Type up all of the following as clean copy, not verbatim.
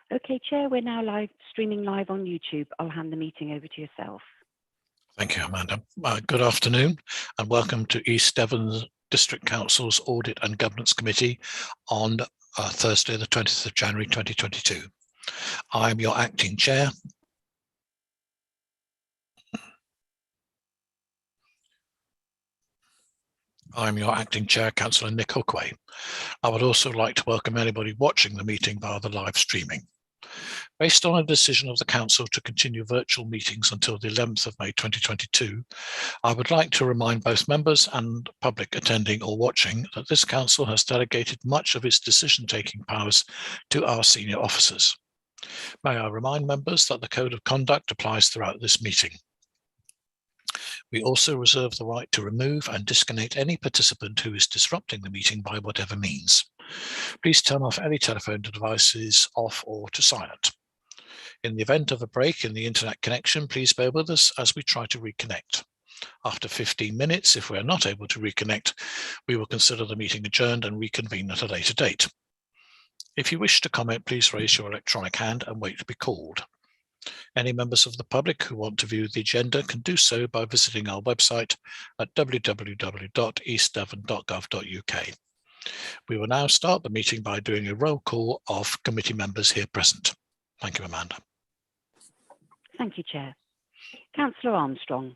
Okay, Chair, we're now streaming live on YouTube. I'll hand the meeting over to yourself. Thank you, Amanda. Good afternoon and welcome to East Devon District Council's Audit and Governance Committee on Thursday, the 20th of January 2022. I am your acting chair. I'm your acting chair, Councillor Nick Hookway. I would also like to welcome anybody watching the meeting via the live streaming. Based on a decision of the Council to continue virtual meetings until the 11th of May 2022, I would like to remind both members and public attending or watching that this Council has delegated much of its decision-taking powers to our senior officers. May I remind members that the Code of Conduct applies throughout this meeting. We also reserve the right to remove and disconnect any participant who is disrupting the meeting by whatever means. Please turn off any telephone devices off or to silent. In the event of a break in the internet connection, please bear with us as we try to reconnect. After 15 minutes, if we are not able to reconnect, we will consider the meeting adjourned and reconvene at a later date. If you wish to comment, please raise your electronic hand and wait to be called. Any members of the public who want to view the agenda can do so by visiting our website at www.eastdevon.gov.uk. We will now start the meeting by doing a roll call of committee members here present. Thank you, Amanda. Thank you, Chair. Councillor Armstrong.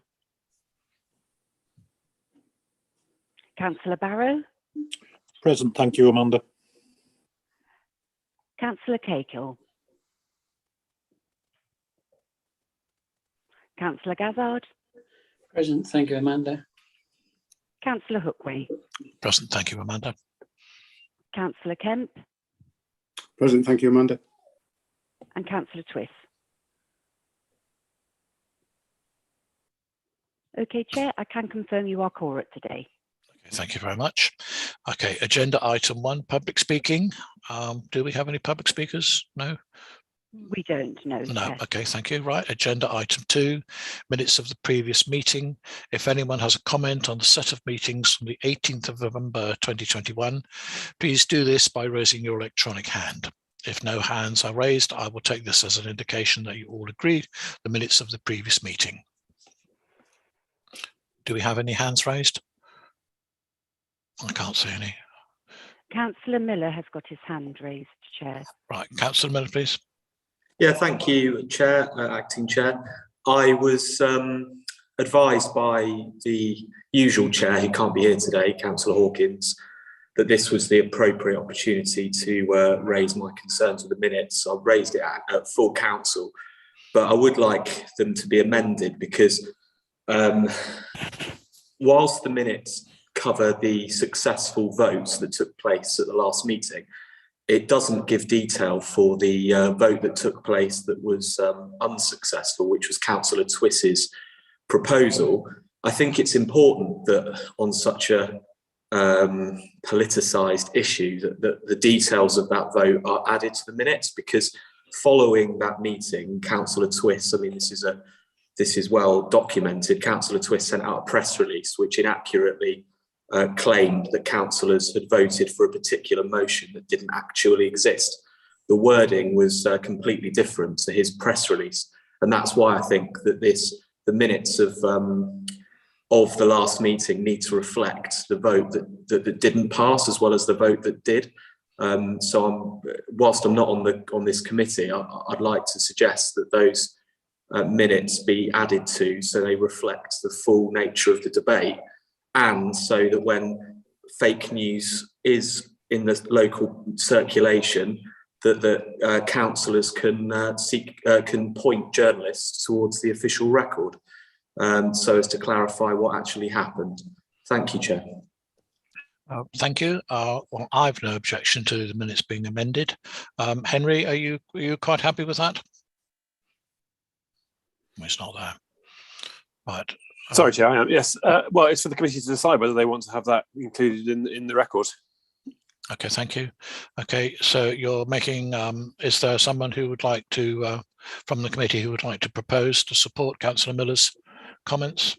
Councillor Barrow. Present, thank you, Amanda. Councillor Cahill. Councillor Gazzard. Present, thank you, Amanda. Councillor Hookway. Present, thank you, Amanda. Councillor Kemp. Present, thank you, Amanda. And Councillor Twiss. Okay, Chair, I can confirm you are quorate today. Okay, thank you very much. Okay, agenda item 1, public speaking. Do we have any public speakers? No? We don't, no. No, okay, thank you. Right, agenda item 2, minutes of the previous meeting. If anyone has a comment on the set of meetings from the 18th of November 2021, please do this by raising your electronic hand. If no hands are raised, I will take this as an indication that you all agree the minutes of the previous meeting. Do we have any hands raised? I can't see any. Councillor Miller has got his hand raised, Chair. Right, Councillor Miller, please. Yeah, thank you, Chair, Acting Chair. I was advised by the usual Chair, who can't be here today, Councillor Hawkins, that this was the appropriate opportunity to raise my concerns with the minutes. I've raised it at full council, but I would like them to be amended because whilst the minutes cover the successful votes that took place at the last meeting, it doesn't give detail for the vote that took place that was unsuccessful, which was Councillor Twiss's proposal. I think it's important that on such a politicised issue that the details of that vote are added to the minutes, because following that meeting, Councillor Twiss, I mean, this is well documented, Councillor Twiss sent out a press release which inaccurately claimed that councillors had voted for a particular motion that didn't actually exist. The wording was completely different to his press release, and that's why I think that the minutes of the last meeting need to reflect the vote that didn't pass as well as the vote that did. So whilst I'm not on this committee, I'd like to suggest that those minutes be added to so they reflect the full nature of the debate, and so that when fake news is in the local circulation, that the councillors can point journalists towards the official record, so as to clarify what actually happened. Thank you, Chair. Thank you. Well, I've no objection to the minutes being amended. Henry, are you quite happy with that? It's not there. Right. Sorry, Chair, I am. Yes. Well, it's for the committee to decide whether they want to have that included in the record. Okay, thank you. Okay, so you're making, is there someone who would like to, from the committee, who would like to propose to support Councillor Miller's comments?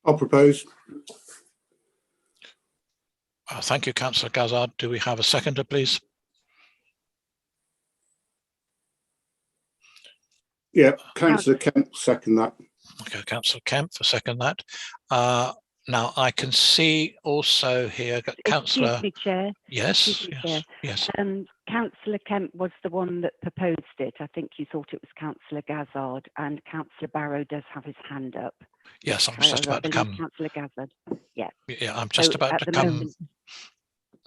I'll propose. Thank you, Councillor Gazzard. Do we have a seconder, please? Yeah, Councillor Kemp, second that. Okay, Councillor Kemp for second that. Now I can see also here, Councillor. Excuse me, Chair. Yes, Excuse me, yes, Chair. yes. Councillor Kemp was the one that proposed it. I think you thought it was Councillor Gazzard, and Councillor Barrow does have his hand up. Yes, I was just about to come. Councillor Gazzard. Yeah. Yeah, I'm just about to come.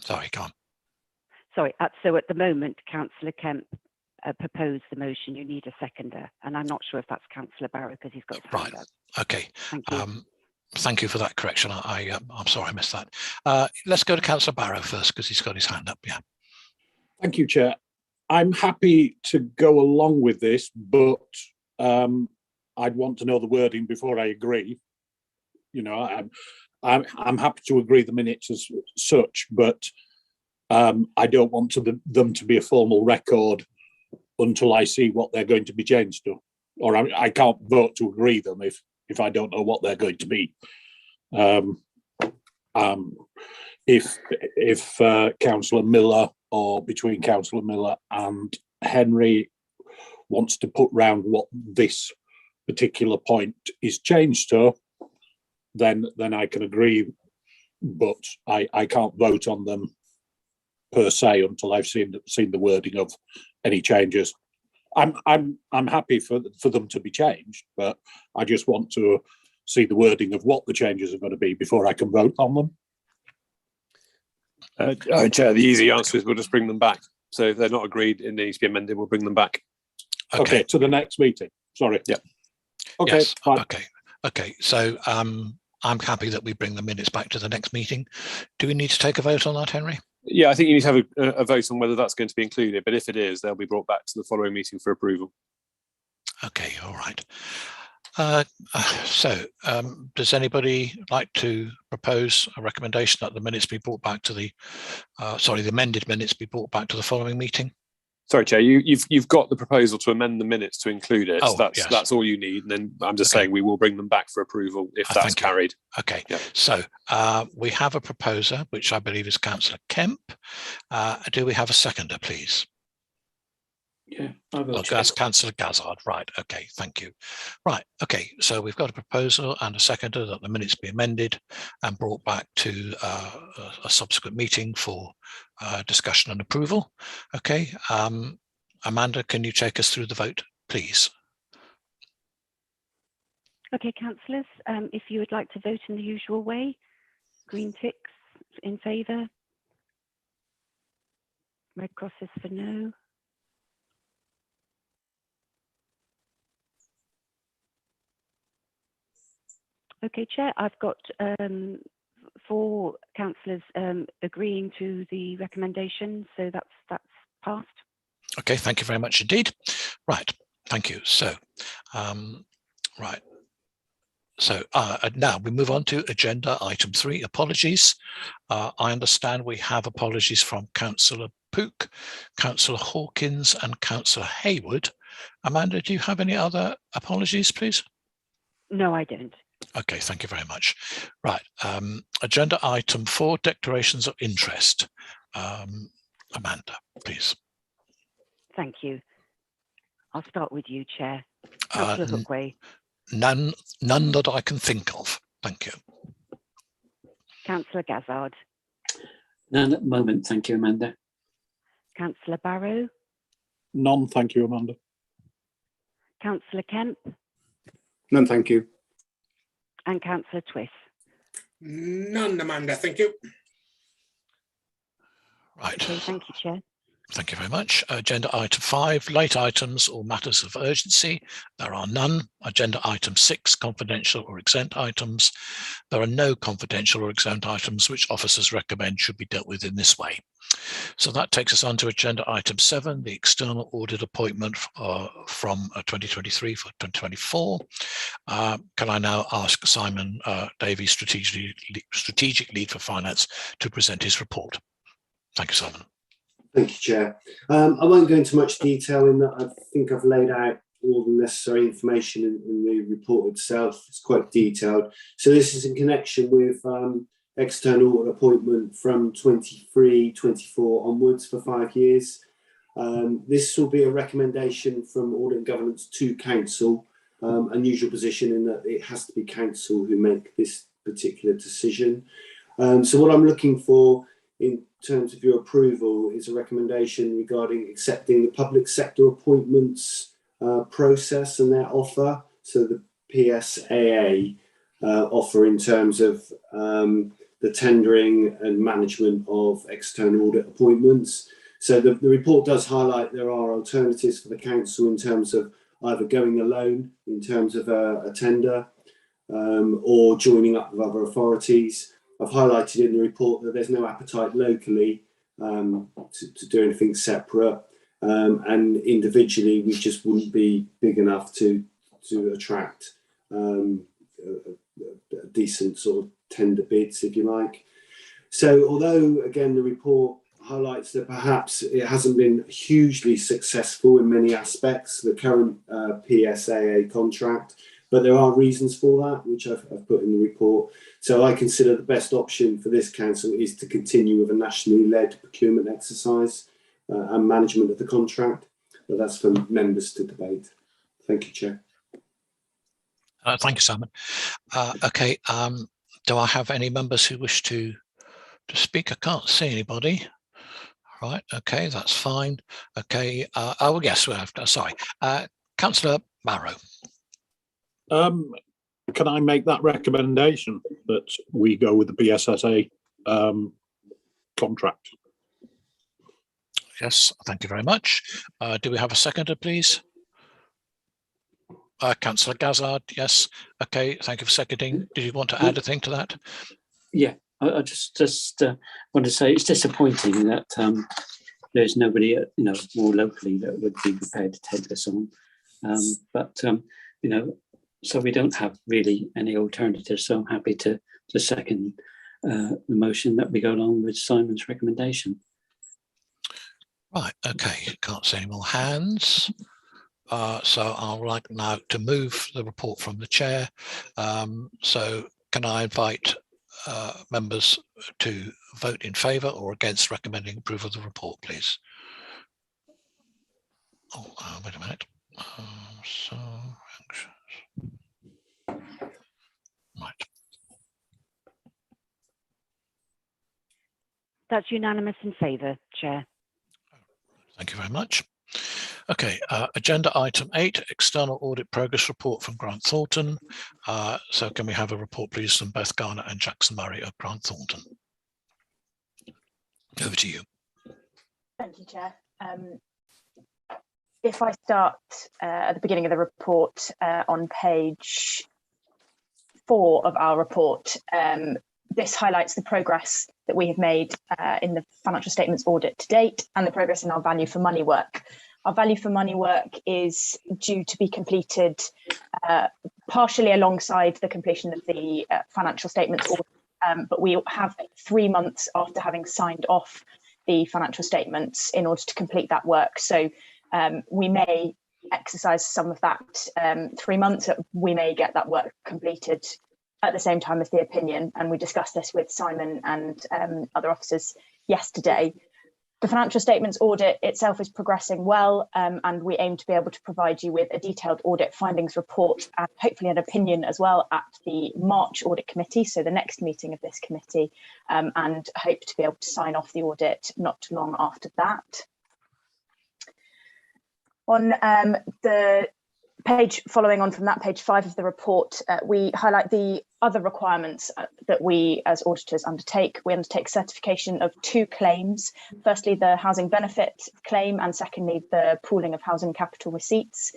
Sorry, go on. Sorry. So at the moment, Councillor Kemp proposed the motion. You need a seconder, and I'm not sure if that's Councillor Barrow because he's got his hand up. Okay. Thank you. Thank you for that correction. I'm sorry I missed that. Let's go to Councillor Barrow first because he's got his hand up. Yeah. Thank you, Chair. I'm happy to go along with this, but I'd want to know the wording before I agree. You know, I'm happy to agree the minutes as such, but I don't want them to be a formal record until I see what they're going to be changed to, or I can't vote to agree them if I don't know what they're going to be. If Councillor Miller, or between Councillor Miller and Henry, wants to put round what this particular point is changed to, then I can agree, but I can't vote on them per se until I've seen the wording of any changes. I'm happy for them to be changed, but I just want to see the wording of what the changes are going to be before I can vote on them. Chair, the easy answer is we'll just bring them back. So if they're not agreed, it needs to be amended. We'll bring them back. Okay, to the next meeting. Sorry. Yeah. Okay. Yes. Fine. Okay. So I'm happy that we bring the minutes back to the next meeting. Do we need to take a vote on that, Henry? Yeah, I think you need to have a vote on whether that's going to be included. But if it is, they'll be brought back to the following meeting for approval. Okay. All right. Does anybody like to propose a recommendation that the minutes be brought back to the amended minutes be brought back to the following meeting? Sorry, Chair, you've got the proposal to amend the minutes to include it. Oh, So that's all you need. And then I'm just saying we will bring them back for approval if that's carried. Okay. Yeah. So we have a proposer, which I believe is Councillor Kemp. Do we have a seconder, please? Yeah, I will. That's Councillor Gazzard. Right. Okay. Thank you. Right. Okay. So we've got a proposal and a seconder that the minutes be amended and brought back to a subsequent meeting for discussion and approval. Okay. Amanda, can you take us through the vote, please? Okay, councillors, if you would like to vote in the usual way, green ticks in favour, red crosses for no. Okay, Chair, I've got 4 councillors agreeing to the recommendation, so that's passed. Okay, thank you very much indeed. Right, thank you. So, right. So now we move on to agenda item 3, apologies. I understand we have apologies from Councillor Pook, Councillor Hawkins and Councillor Hayward. Amanda, do you have any other apologies, please? No, I don't. Okay, thank you very much. Right, agenda item 4, declarations of interest. Amanda, please. Thank you. I'll start with you, Chair. Councillor Hookway. None that I can think of. Thank you. Councillor Gazzard. None at the moment, thank you, Amanda. Councillor Barrow. None, thank you, Amanda. Councillor Kemp. None, thank you. And Councillor Twiss. None, Amanda, thank you. Right. Okay, thank you, Chair. Thank you very much. Agenda item 5, late items or matters of urgency. There are none. Agenda item 6, confidential or exempt items. There are no confidential or exempt items which officers recommend should be dealt with in this way. So that takes us on to agenda item 7, the external audit appointment from 2023 for 2024. Can I now ask Simon Davies, strategic lead for finance, to present his report? Thank you, Simon. Thank you, Chair. I won't go into much detail in that. I think I've laid out all the necessary information in the report itself. It's quite detailed. So this is in connection with external audit appointment from 23-24 onwards for 5 years. This will be a recommendation from Audit and Governance to Council, unusual position in that it has to be Council who make this particular decision. So what I'm looking for in terms of your approval is a recommendation regarding accepting the public sector appointments process and their offer. So the PSAA offer in terms of the tendering and management of external audit appointments. So the report does highlight there are alternatives for the council in terms of either going alone in terms of a tender or joining up with other authorities. I've highlighted in the report that there's no appetite locally to do anything separate, and individually we just wouldn't be big enough to attract a decent sort of tender bids, if you like. So although again the report highlights that perhaps it hasn't been hugely successful in many aspects, the current PSAA contract, but there are reasons for that, which I've put in the report. So I consider the best option for this council is to continue with a nationally led procurement exercise and management of the contract, but that's for members to debate. Thank you, Chair. Thank you, Simon. Okay, do I have any members who wish to speak? I can't see anybody. Right, okay, that's fine. Okay, oh yes, we have, sorry. Councillor Barrow. Can I make that recommendation that we go with the PSSA contract? Yes, thank you very much. Do we have a seconder, please? Councillor Gazzard, yes. Okay, thank you for seconding. Did you want to add a thing to that? Yeah, I just want to say it's disappointing that there's nobody, more locally that would be prepared to take this on. So we don't have really any alternatives. So I'm happy to second the motion that we go along with Simon's recommendation. Right, okay, can't see any more hands. So I'd like now to move the report from the chair. So can I invite members to vote in favour or against recommending approval of the report, please? Oh, wait a minute. So anxious. Right. That's unanimous in favour, Chair. Thank you very much. Okay, agenda item 8, external audit progress report from Grant Thornton. So can we have a report, please, from Beth Garner and Jackson Murray of Grant Thornton? Over to you. Thank you, Chair. If I start at the beginning of the report on page 4 of our report, this highlights the progress that we have made in the financial statements audit to date and the progress in our value for money work. Our value for money work is due to be completed partially alongside the completion of the financial statements audit, but we have 3 months after having signed off the financial statements in order to complete that work. So we may exercise some of that 3 months, we may get that work completed at the same time as the opinion, and we discussed this with Simon and other officers yesterday. The financial statements audit itself is progressing well, and we aim to be able to provide you with a detailed audit findings report and hopefully an opinion as well at the March audit committee, so the next meeting of this committee, and hope to be able to sign off the audit not too long after that. On the page following on from that, page 5 of the report, we highlight the other requirements that we as auditors undertake. We undertake certification of 2 claims. Firstly, the housing benefit claim, and secondly, the pooling of housing capital receipts.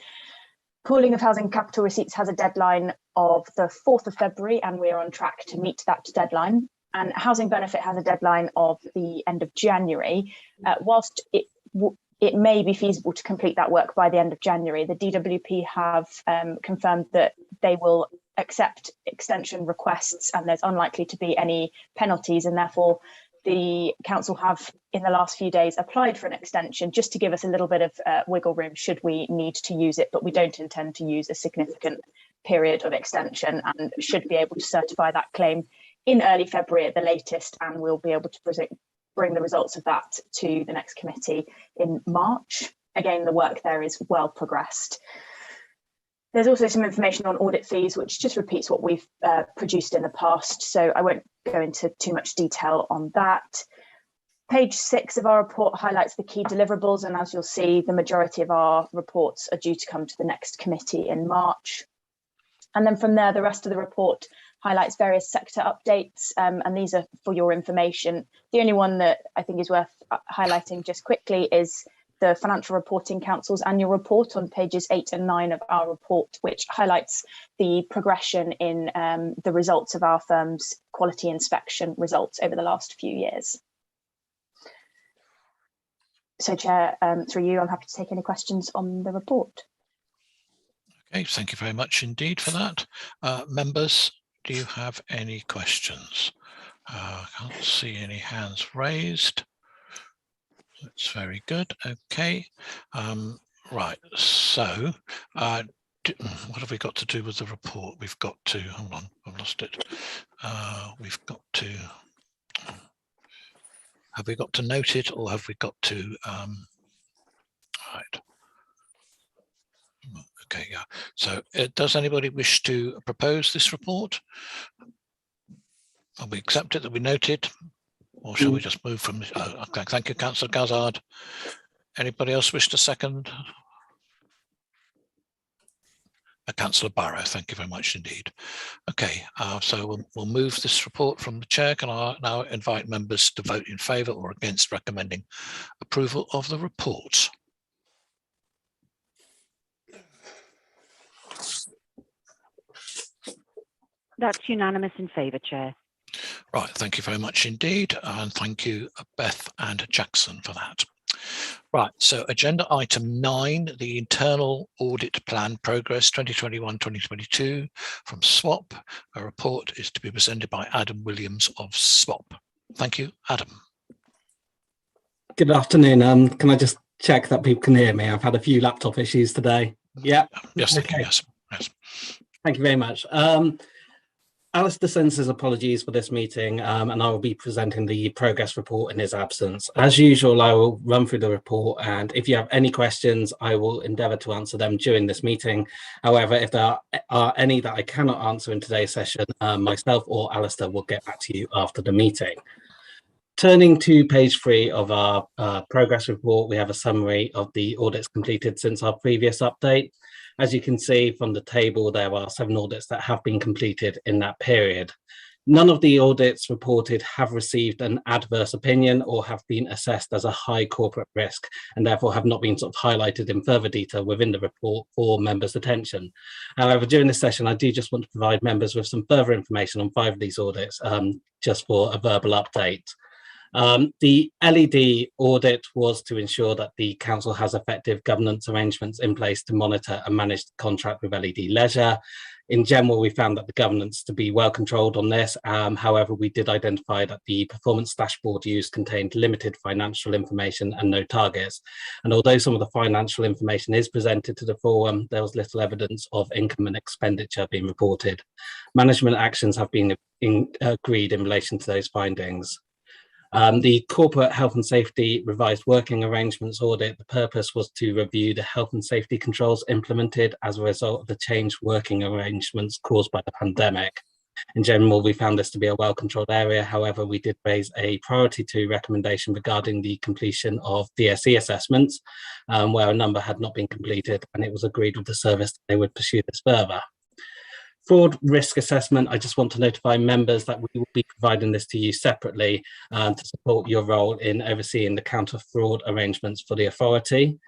Pooling of housing capital receipts has a deadline of the 4th of February, and we are on track to meet that deadline. And housing benefit has a deadline of the end of January. Whilst it may be feasible to complete that work by the end of January, the DWP have confirmed that they will accept extension requests and there's unlikely to be any penalties, and therefore the council have in the last few days applied for an extension just to give us a little bit of wiggle room should we need to use it, but we don't intend to use a significant period of extension and should be able to certify that claim in early February at the latest, and we'll be able to bring the results of that to the next committee in March. Again, the work there is well progressed. There's also some information on audit fees, which just repeats what we've produced in the past, so I won't go into too much detail on that. Page 6 of our report highlights the key deliverables, and as you'll see, the majority of our reports are due to come to the next committee in March. And then from there, the rest of the report highlights various sector updates, and these are for your information. The only one that I think is worth highlighting just quickly is the Financial Reporting Council's annual report on pages 8 and 9 of our report, which highlights the progression in the results of our firm's quality inspection results over the last few years. So, Chair, through you, I'm happy to take any questions on the report. Okay, thank you very much indeed for that. Members, do you have any questions? I can't see any hands raised. That's very good. Okay. Right. So, what have we got to do with the report? We've got to, hold on, I've lost it. We've got to, have we got to note it, or have we got to, right. Okay, yeah. So does anybody wish to propose this report? Will we accept it, that we note it? Or shall we just move from? Okay, thank you, Councillor Gazzard. Anybody else wish to second? Councillor Barrow, thank you very much indeed. Okay, so we'll move this report from the chair. Can I now invite members to vote in favour or against recommending approval of the report? That's unanimous in favour, Chair. Right, thank you very much indeed, and thank you, Beth and Jackson, for that. Right, so agenda item 9, the internal audit plan progress 2021-2022 from SWOP. A report is to be presented by Adam Williams of SWOP. Thank you, Adam. Good afternoon. Can I just check that people can hear me? I've had a few laptop issues today. Yeah. Yes, okay. thank you. Yes. Yes. Thank you very much. Alistair sends his apologies for this meeting, and I will be presenting the progress report in his absence. As usual, I will run through the report, and if you have any questions, I will endeavour to answer them during this meeting. However, if there are any that I cannot answer in today's session, myself or Alistair will get back to you after the meeting. Turning to page 3 of our progress report, we have a summary of the audits completed since our previous update. As you can see from the table, there are 7 audits that have been completed in that period. None of the audits reported have received an adverse opinion or have been assessed as a high corporate risk, and therefore have not been sort of highlighted in further detail within the report for members' attention. However, during this session, I do just want to provide members with some further information on 5 of these audits, just for a verbal update. The LED audit was to ensure that the council has effective governance arrangements in place to monitor and manage the contract with LED Leisure. In general, we found that the governance to be well controlled on this. However, we did identify that the performance dashboard used contained limited financial information and no targets. And although some of the financial information is presented to the forum, there was little evidence of income and expenditure being reported. Management actions have been agreed in relation to those findings. The corporate health and safety revised working arrangements audit, the purpose was to review the health and safety controls implemented as a result of the changed working arrangements caused by the pandemic. In general, we found this to be a well-controlled area. However, we did raise a priority 2 recommendation regarding the completion of DSE assessments, where a number had not been completed, and it was agreed with the service that they would pursue this further. Fraud risk assessment, I just want to notify members that we will be providing this to you separately to support your role in overseeing the counter-fraud arrangements for the authority.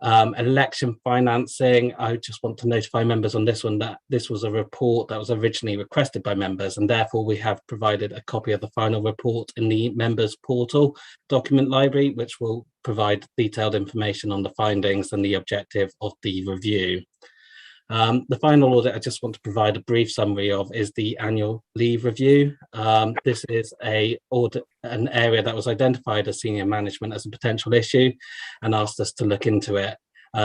Election financing, I just want to notify members on this one that this was a report that was originally requested by members, and therefore we have provided a copy of the final report in the members portal document library, which will provide detailed information on the findings and the objective of the review. The final audit I just want to provide a brief summary of is the annual leave review. This is an area that was identified as senior management as a potential issue and asked us to look into it.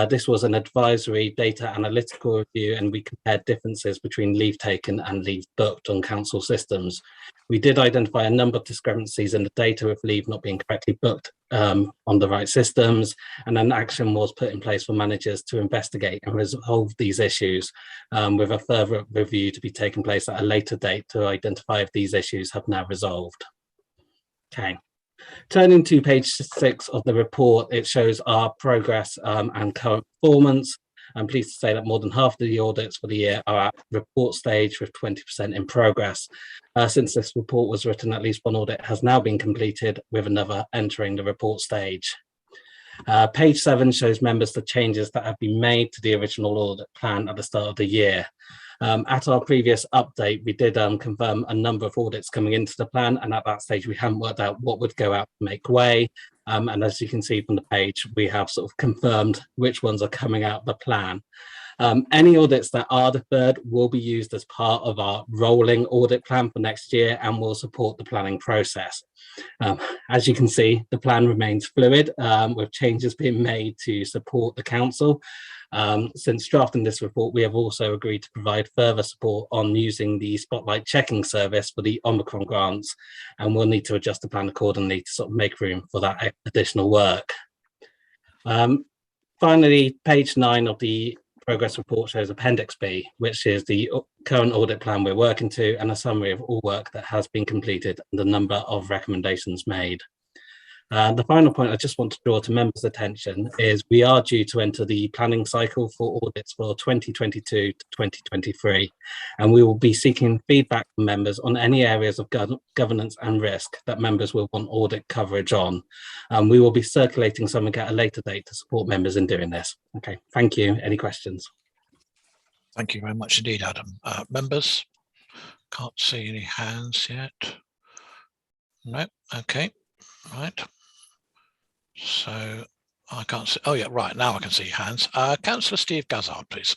This was an advisory data analytical review, and we compared differences between leave taken and leave booked on council systems. We did identify a number of discrepancies in the data of leave not being correctly booked on the right systems, and an action was put in place for managers to investigate and resolve these issues, with a further review to be taken place at a later date to identify if these issues have now resolved. Okay. Turning to page 6 of the report, it shows our progress and current performance. I'm pleased to say that more than half of the audits for the year are at report stage, with 20% in progress. Since this report was written, at least one audit has now been completed, with another entering the report stage. Page 7 shows members the changes that have been made to the original audit plan at the start of the year. At our previous update, we did confirm a number of audits coming into the plan, and at that stage we hadn't worked out what would go out to make way. And as you can see from the page, we have sort of confirmed which ones are coming out of the plan. Any audits that are deferred will be used as part of our rolling audit plan for next year and will support the planning process. As you can see, the plan remains fluid, with changes being made to support the council. Since drafting this report, we have also agreed to provide further support on using the spotlight checking service for the Omicron grants, and we'll need to adjust the plan accordingly to sort of make room for that additional work. Finally, page 9 of the progress report shows Appendix B, which is the current audit plan we're working to, and a summary of all work that has been completed and the number of recommendations made. The final point I just want to draw to members' attention is we are due to enter the planning cycle for audits for 2022 to 2023, and we will be seeking feedback from members on any areas of governance and risk that members will want audit coverage on. We will be circulating something at a later date to support members in doing this. Okay, thank you. Any questions? Thank you very much indeed, Adam. Members? Can't see any hands yet. No, okay, right. So I can't see. Oh yeah, right, now I can see hands. Councillor Steve Gazzard, please.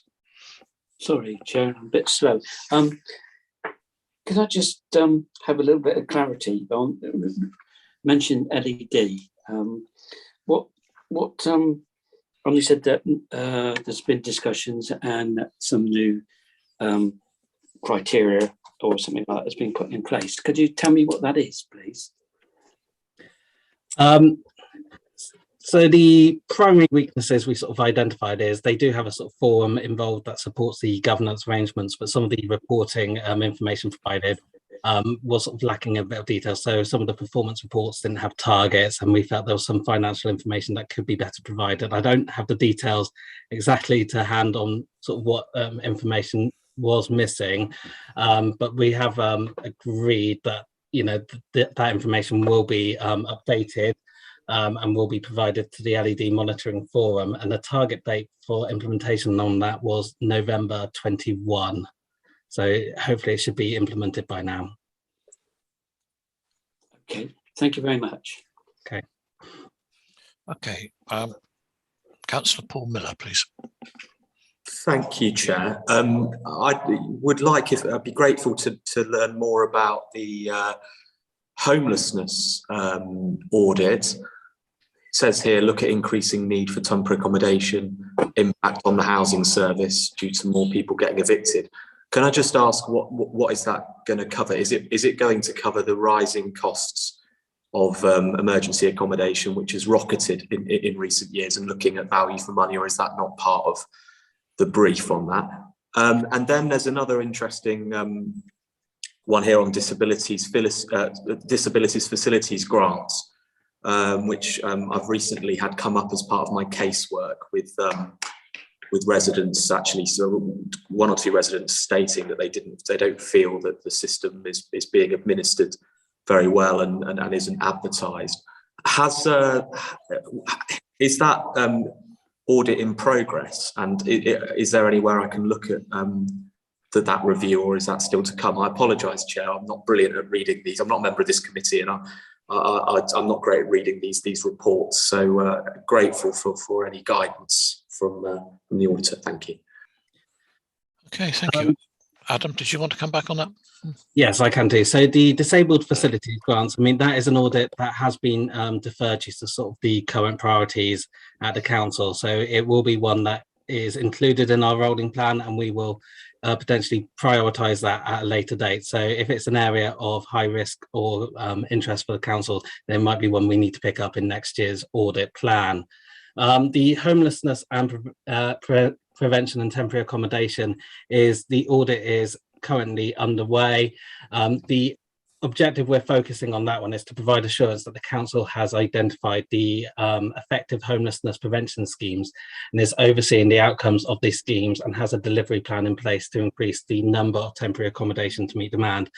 Sorry, Chair, I'm a bit slow. Could I just have a little bit of clarity on mention LED? You said that there's been discussions and some new criteria or something like that has been put in place. Could you tell me what that is, please? So the primary weaknesses we sort of identified is they do have a sort of forum involved that supports the governance arrangements, but some of the reporting information provided was sort of lacking a bit of detail. So some of the performance reports didn't have targets, and we felt there was some financial information that could be better provided. I don't have the details exactly to hand on sort of what information was missing, but we have agreed that that information will be updated and will be provided to the LED monitoring forum, and the target date for implementation on that was November 21. So hopefully it should be implemented by now. Okay, thank you very much. Okay. Okay, Councillor Paul Miller, please. Thank you, Chair. I would like, if I'd be grateful to learn more about the homelessness audit. It says here, look at increasing need for temporary accommodation, impact on the housing service due to more people getting evicted. Can I just ask what is that going to cover? Is it going to cover the rising costs of emergency accommodation, which has rocketed in recent years, and looking at value for money, or is that not part of the brief on that? And then there's another interesting one here on disabilities facilities grants, which I've recently had come up as part of my casework with residents, actually. So one or two residents stating that they don't feel that the system is being administered very well and isn't advertised. Is that audit in progress, and is there anywhere I can look at that review, or is that still to come? I apologise, Chair, I'm not brilliant at reading these. I'm not a member of this committee, and I'm not great at reading these reports. So grateful for any guidance from the auditor. Thank you. Okay, thank you. Adam, did you want to come back on that? Yes, I can do. So the disabled facilities grants, I mean, that is an audit that has been deferred due to sort of the current priorities at the council. So it will be one that is included in our rolling plan, and we will potentially prioritise that at a later date. So if it's an area of high risk or interest for the council, there might be one we need to pick up in next year's audit plan. The homelessness and prevention and temporary accommodation the audit is currently underway. The objective we're focusing on that one is to provide assurance that the council has identified the effective homelessness prevention schemes and is overseeing the outcomes of these schemes and has a delivery plan in place to increase the number of temporary accommodation to meet demand.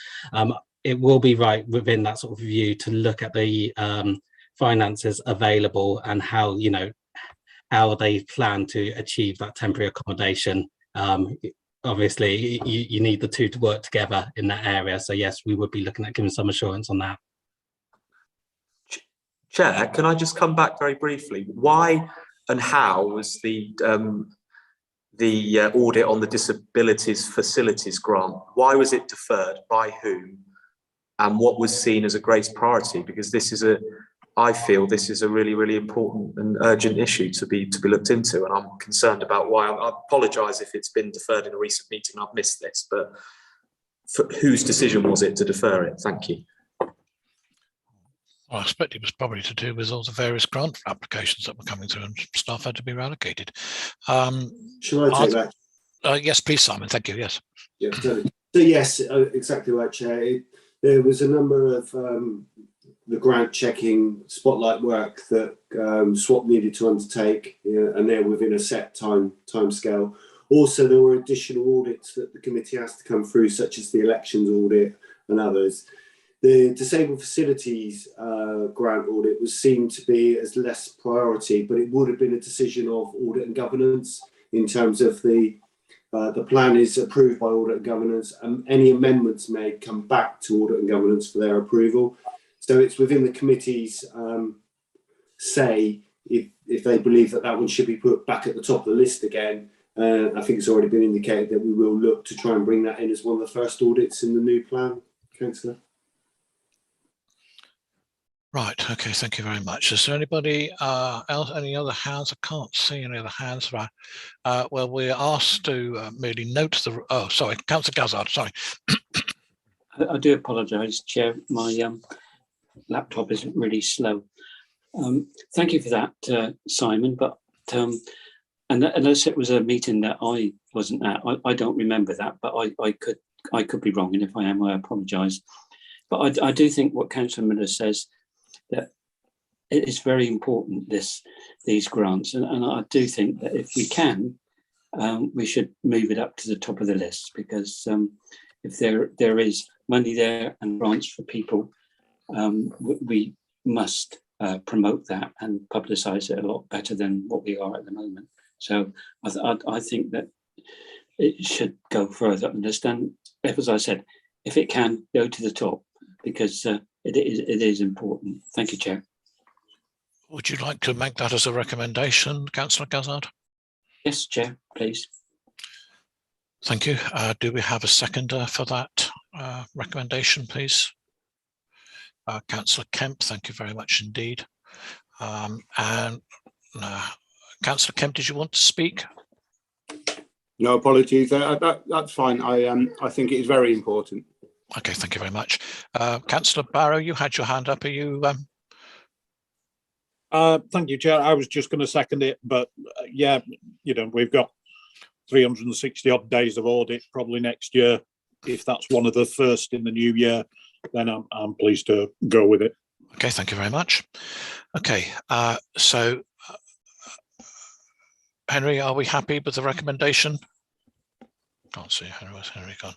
It will be right within that sort of view to look at the finances available and how, you know, how they plan to achieve that temporary accommodation. Obviously, you need the two to work together in that area. So yes, we would be looking at giving some assurance on that. Chair, can I just come back very briefly? Why and how was the audit on the disabilities facilities grant, why was it deferred, by whom, and what was seen as a great priority? Because this is I feel this is a really, really important and urgent issue to be looked into, and I'm concerned about why. I apologise if it's been deferred in a recent meeting, I've missed this, but whose decision was it to defer it? Thank you. Well, I expect it was probably to do with all the various grant applications that were coming through and staff had to be reallocated. Shall I take that? Yes, please, Simon. Thank you. Yes. Yeah, so yes, exactly right, Chair. There was a number of the grant checking spotlight work that SWAP needed to undertake, and they're within a set time scale. Also, there were additional audits that the committee has to come through, such as the elections audit and others. The disabled facilities grant audit was seen to be as less priority, but it would have been a decision of audit and governance in terms of the plan is approved by audit and governance, and any amendments made come back to audit and governance for their approval. So it's within the committee's say if they believe that one should be put back at the top of the list again. I think it's already been indicated that we will look to try and bring that in as one of the first audits in the new plan, Councillor. Right. Okay. Thank you very much. Is there anybody else? Any other hands? I can't see any other hands. Right. Well, we're asked to merely note the. Oh, sorry, Councillor Gazzard. Sorry. I do apologise, Chair. My laptop isn't really slow. Thank you for that, Simon. But unless it was a meeting that I wasn't at, I don't remember that. But I could be wrong, and if I am, I apologise. But I do think what Councillor Miller says, that it is very important, these grants, and I do think that if we can, we should move it up to the top of the list, because if there is money there and grants for people, we must promote that and publicise it a lot better than what we are at the moment. So I think that it should go further. Understand, as I said, if it can, go to the top, because it is important. Thank you, Chair. Would you like to make that as a recommendation, Councillor Gazzard? Yes, Chair, please. Thank you. Do we have a seconder for that recommendation, please? Councillor Kemp, thank you very much indeed. And Councillor Kemp, did you want to speak? No, apologies. That's fine. I think it is very important. Okay, thank you very much. Councillor Barrow, you had your hand up. Are you? Thank you, Chair. I was just going to second it, but yeah, we've got 360 odd days of audit probably next year. If that's one of the first in the new year, then I'm pleased to go with it. Okay, thank you very much. Okay, so Henry, are we happy with the recommendation? Can't see Henry. Where's Henry gone?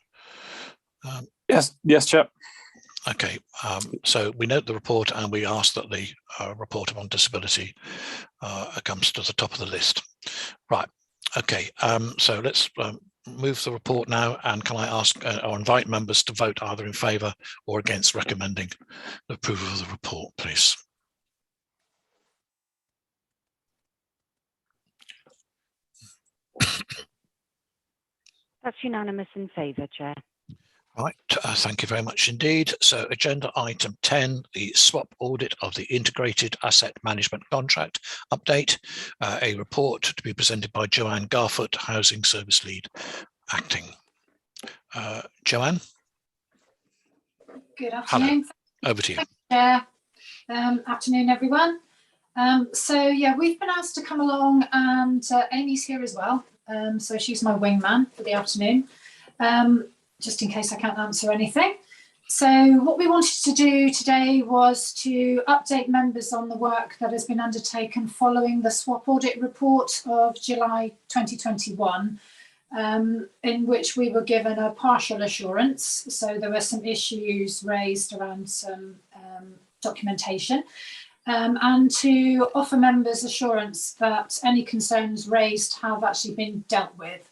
Yes, Chair. Okay, so we note the report and we ask that the report on disability comes to the top of the list. Right, okay, so let's move the report now, and can I ask or invite members to vote either in favour or against recommending the approval of the report, please. That's unanimous in favour, Chair. Right, thank you very much indeed. So agenda item 10, the swap audit of the integrated asset management contract update, a report to be presented by Joanne Garfoot, Housing Service Lead, acting. Joanne? Good afternoon. Hello. Over to you. Chair. Afternoon, everyone. So yeah, we've been asked to come along, and Amy's here as well. So she's my wingman for the afternoon. Just in case I can't answer anything. So what we wanted to do today was to update members on the work that has been undertaken following the swap audit report of July 2021, in which we were given a partial assurance. So there were some issues raised around some documentation, and to offer members assurance that any concerns raised have actually been dealt with.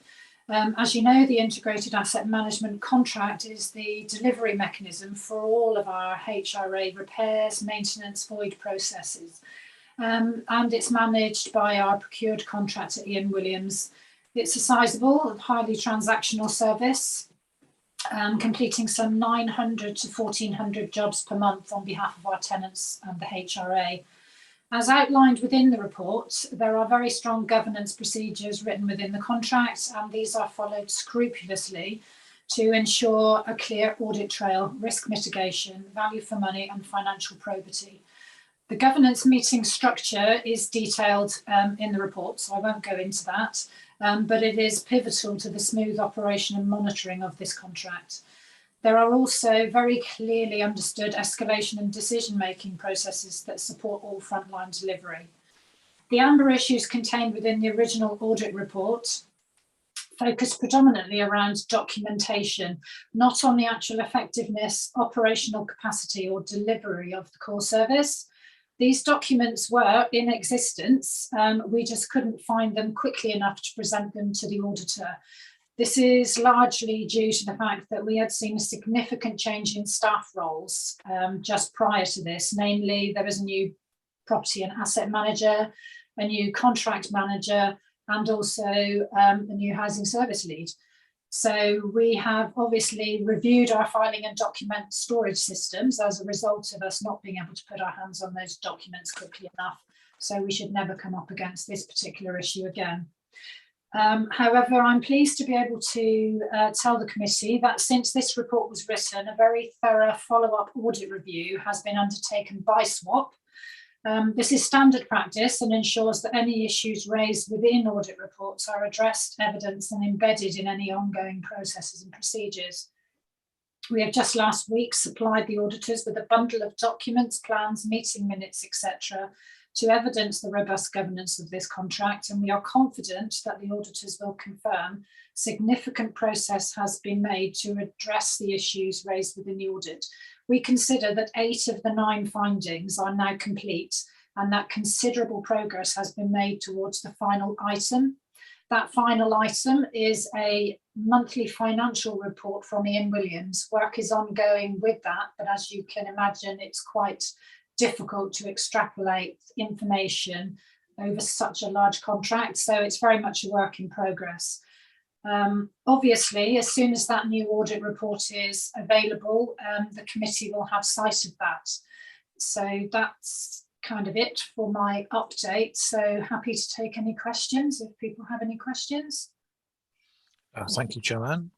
As you know, the integrated asset management contract is the delivery mechanism for all of our HRA repairs, maintenance, void processes. And it's managed by our procured contractor, Ian Williams. It's a sizable, highly transactional service, completing some 900 to 1,400 jobs per month on behalf of our tenants and the HRA. As outlined within the report, there are very strong governance procedures written within the contract, and these are followed scrupulously to ensure a clear audit trail, risk mitigation, value for money, and financial probity. The governance meeting structure is detailed in the report, so I won't go into that, but it is pivotal to the smooth operation and monitoring of this contract. There are also very clearly understood escalation and decision-making processes that support all frontline delivery. The amber issues contained within the original audit report focus predominantly around documentation, not on the actual effectiveness, operational capacity or delivery of the core service. These documents were in existence, we just couldn't find them quickly enough to present them to the auditor. This is largely due to the fact that we had seen a significant change in staff roles just prior to this. Namely, there was a new property and asset manager, a new contract manager, and also a new housing service lead. So we have obviously reviewed our filing and document storage systems as a result of us not being able to put our hands on those documents quickly enough. So we should never come up against this particular issue again. However, I'm pleased to be able to tell the committee that since this report was written, a very thorough follow-up audit review has been undertaken by SWAP. This is standard practice and ensures that any issues raised within audit reports are addressed, evidenced and embedded in any ongoing processes and procedures. We have just last week supplied the auditors with a bundle of documents, plans, meeting minutes, etc., to evidence the robust governance of this contract, and we are confident that the auditors will confirm significant progress has been made to address the issues raised within the audit. We consider that 8 of the 9 findings are now complete and that considerable progress has been made towards the final item. That final item is a monthly financial report from Ian Williams. Work is ongoing with that, but as you can imagine, it's quite difficult to extrapolate information over such a large contract. So it's very much a work in progress. Obviously, as soon as that new audit report is available, the committee will have sight of that. So that's kind of it for my update. So happy to take any questions if people have any questions. Thank you, Joanne.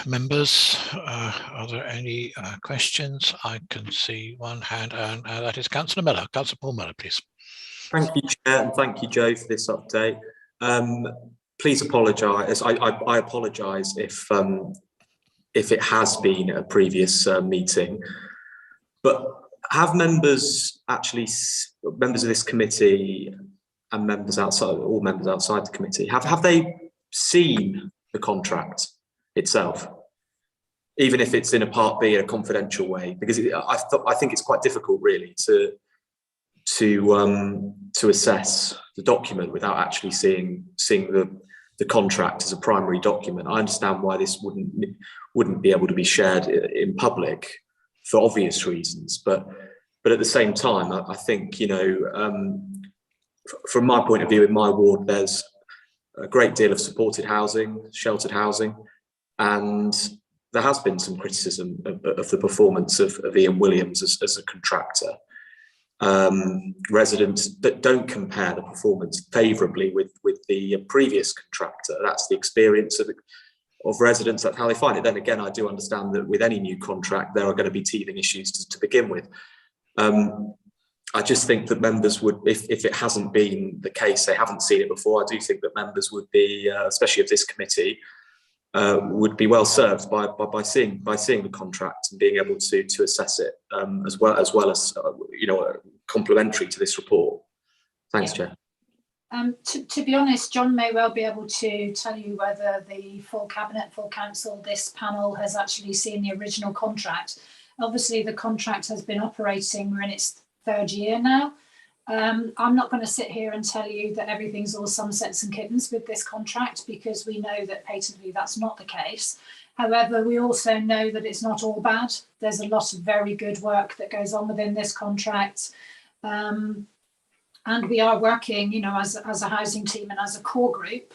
Members, are there any questions? I can see one hand, and that is Councillor Miller. Councillor Paul Miller, please. Thank you, Chair, and thank you, Joe, for this update. Please apologise. I apologise if it has been a previous meeting, but have members actually, members of this committee and members outside, all members outside the committee, have they seen the contract itself, even if it's in a Part B in a confidential way? Because I think it's quite difficult, really, to assess the document without actually seeing the contract as a primary document. I understand why this wouldn't be able to be shared in public for obvious reasons, but at the same time, I think, you know, from my point of view, in my ward, there's a great deal of supported housing, sheltered housing, and there has been some criticism of the performance of Ian Williams as a contractor. Residents that don't compare the performance favourably with the previous contractor. That's the experience of residents. That's how they find it. Then again, I do understand that with any new contract, there are going to be teething issues to begin with. I just think that members would, if it hasn't been the case, they haven't seen it before, I do think that members would be, especially of this committee, would be well served by seeing the contract and being able to assess it as well as complementary to this report. Thanks, Chair. To be honest, John may well be able to tell you whether the full cabinet, full council, this panel has actually seen the original contract. Obviously, the contract has been operating. We're in its 3rd year now. I'm not going to sit here and tell you that everything's all sunsets and kittens with this contract, because we know that patently that's not the case. However, we also know that it's not all bad. There's a lot of very good work that goes on within this contract. And we are working, as a housing team and as a core group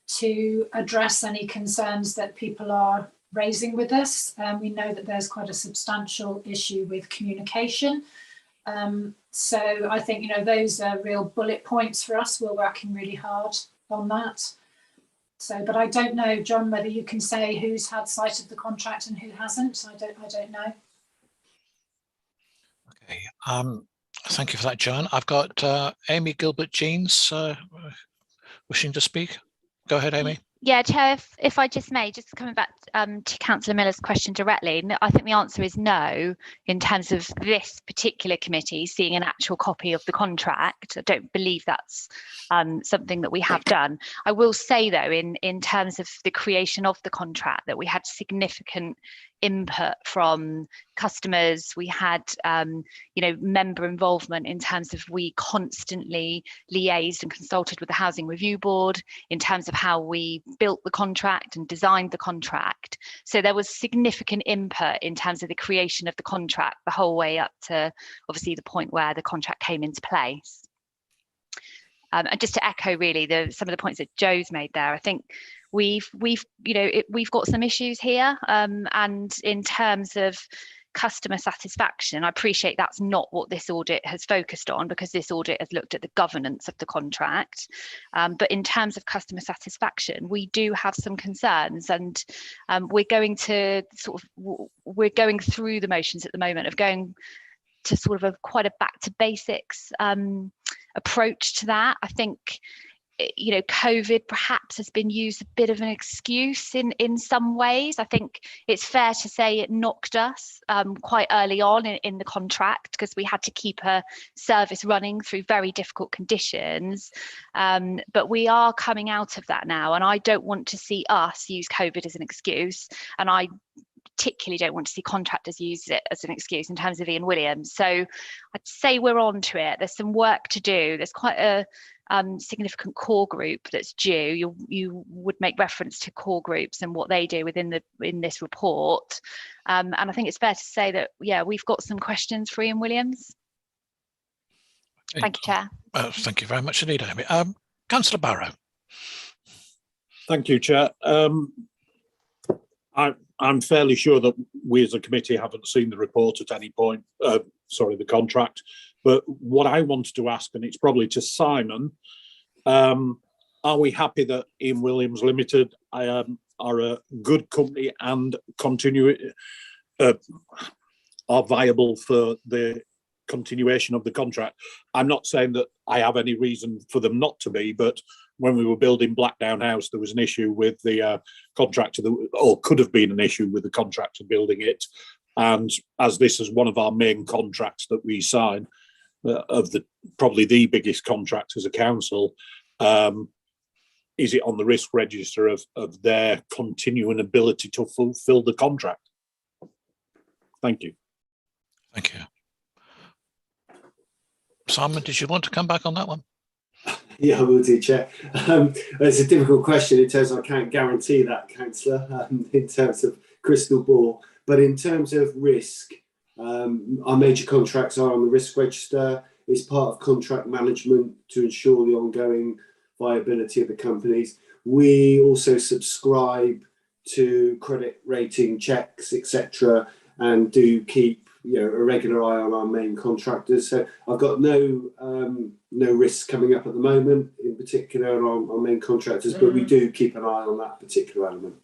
to address any concerns that people are raising with us. We know that there's quite a substantial issue with communication. So I think, those are real bullet points for us. We're working really hard on that. So, but I don't know, John, whether you can say who's had sight of the contract and who hasn't. I don't know. Okay. Thank you for that, John. I've got Amy Gilbert-Jeans wishing to speak. Go ahead, Amy. Yeah, Chair, if I just may, just coming back to Councillor Miller's question directly, I think the answer is no in terms of this particular committee seeing an actual copy of the contract. I don't believe that's something that we have done. I will say, though, in terms of the creation of the contract, that we had significant input from customers. We had member involvement in terms of we constantly liaised and consulted with the Housing Review Board in terms of how we built the contract and designed the contract. So there was significant input in terms of the creation of the contract the whole way up to obviously the point where the contract came into place. And just to echo really some of the points that Joe's made there, I think we've got some issues here, and in terms of customer satisfaction, I appreciate that's not what this audit has focused on, because this audit has looked at the governance of the contract, but in terms of customer satisfaction, we do have some concerns, and we're going through the motions at the moment of going to sort of quite a back to basics approach to that. I think COVID perhaps has been used a bit of an excuse in some ways. I think it's fair to say it knocked us quite early on in the contract, because we had to keep a service running through very difficult conditions. But we are coming out of that now, and I don't want to see us use COVID as an excuse, and I particularly don't want to see contractors use it as an excuse in terms of Ian Williams. So I'd say we're on to it. There's some work to do. There's quite a significant core group that's due. You would make reference to core groups and what they do in this report, and I think it's fair to say that we've got some questions for Ian Williams. Okay. Thank you, Chair. Thank you very much indeed, Amy. Councillor Barrow. Thank you, Chair. I'm fairly sure that we as a committee haven't seen the report at any point, the contract. But what I wanted to ask, and it's probably to Simon, are we happy that Ian Williams Limited are a good company and are viable for the continuation of the contract? I'm not saying that I have any reason for them not to be, but when we were building Blackdown House, there was an issue with the contractor, or could have been an issue with the contractor building it. And as this is one of our main contracts that we sign, probably the biggest contract as a council, is it on the risk register of their continuing ability to fulfil the contract? Thank you. Thank you. Simon, did you want to come back on that one? Yeah, I will do, Chair. It's a difficult question in terms of, I can't guarantee that, Councillor, in terms of crystal ball. But in terms of risk, our major contracts are on the risk register. It's part of contract management to ensure the ongoing viability of the companies. We also subscribe to credit rating checks, etc., and do keep a regular eye on our main contractors. So I've got no risks coming up at the moment, in particular on our main contractors, but we do keep an eye on that particular element.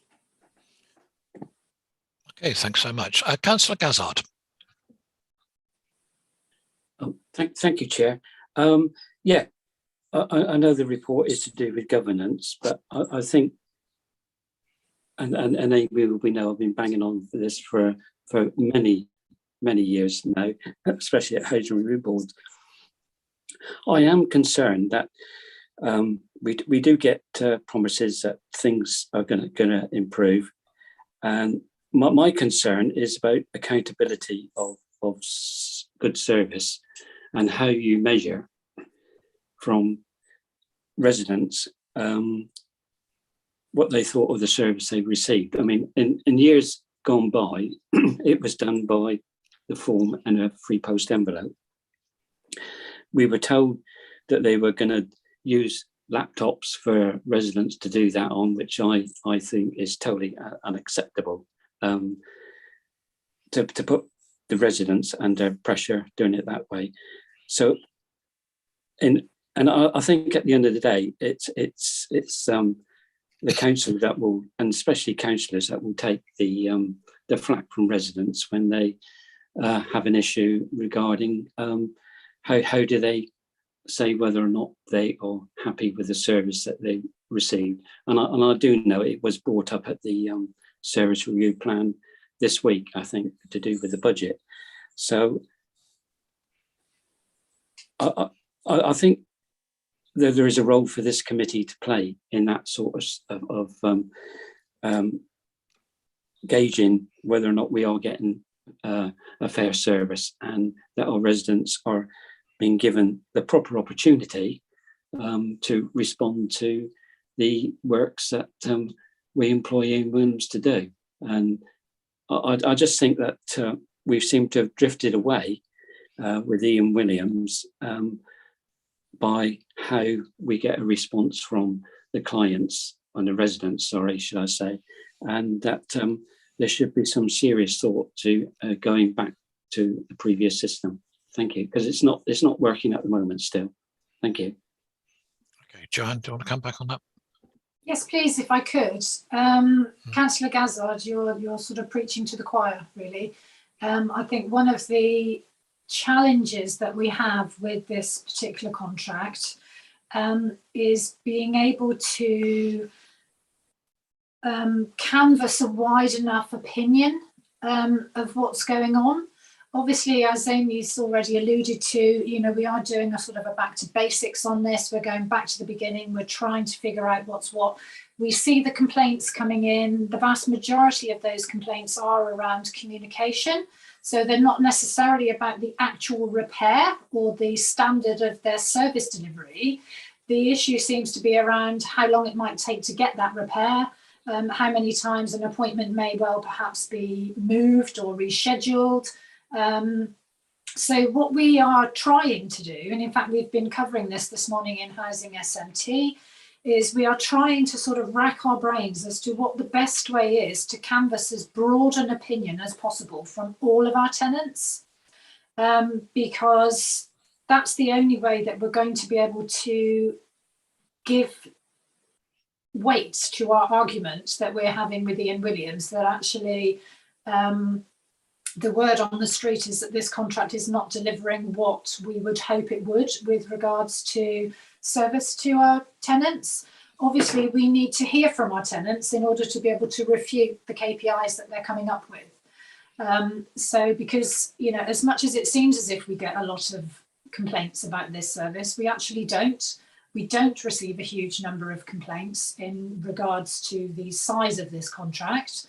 Okay, thanks so much. Councillor Gazzard. Oh, thank you, Chair. Yeah, I know the report is to do with governance, but I think, and we know I've been banging on for this for many years now, especially at Housing Review Board. I am concerned that we do get promises that things are going to improve, and my concern is about accountability of good service and how you measure from residents what they thought of the service they received. I mean, in years gone by, it was done by the form and a free post envelope. We were told that they were going to use laptops for residents to do that on, which I think is totally unacceptable. To put the residents under pressure doing it that way. So, and I think at the end of the day, it's the council that will, and especially councillors, that will take the flak from residents when they have an issue regarding how do they say whether or not they are happy with the service that they received. And I do know it was brought up at the service review plan this week, I think, to do with the budget. So I think that there is a role for this committee to play in that sort of gauging whether or not we are getting a fair service and that our residents are being given the proper opportunity to respond to the works that we employ Ian Williams to do. And I just think that we seem to have drifted away with Ian Williams by how we get a response from the clients and the residents, sorry, should I say, and that there should be some serious thought to going back to the previous system. Thank you, because it's not working at the moment still. Thank you. Okay, Joanne, do you want to come back on that? Yes, please, if I could. Councillor Gazzard, you're sort of preaching to the choir, really. I think one of the challenges that we have with this particular contract is being able to canvass a wide enough opinion of what's going on. Obviously, as Amy's already alluded to, we are doing a sort of a back to basics on this. We're going back to the beginning. We're trying to figure out what's what. We see the complaints coming in. The vast majority of those complaints are around communication. So they're not necessarily about the actual repair or the standard of their service delivery. The issue seems to be around how long it might take to get that repair, how many times an appointment may well perhaps be moved or rescheduled. So what we are trying to do, and in fact we've been covering this morning in Housing SMT, is we are trying to sort of rack our brains as to what the best way is to canvass as broad an opinion as possible from all of our tenants, because that's the only way that we're going to be able to give weight to our argument that we're having with Ian Williams, that actually the word on the street is that this contract is not delivering what we would hope it would with regards to service to our tenants. Obviously, we need to hear from our tenants in order to be able to refute the KPIs that they're coming up with. So because, as much as it seems as if we get a lot of complaints about this service, we actually don't. We don't receive a huge number of complaints in regards to the size of this contract.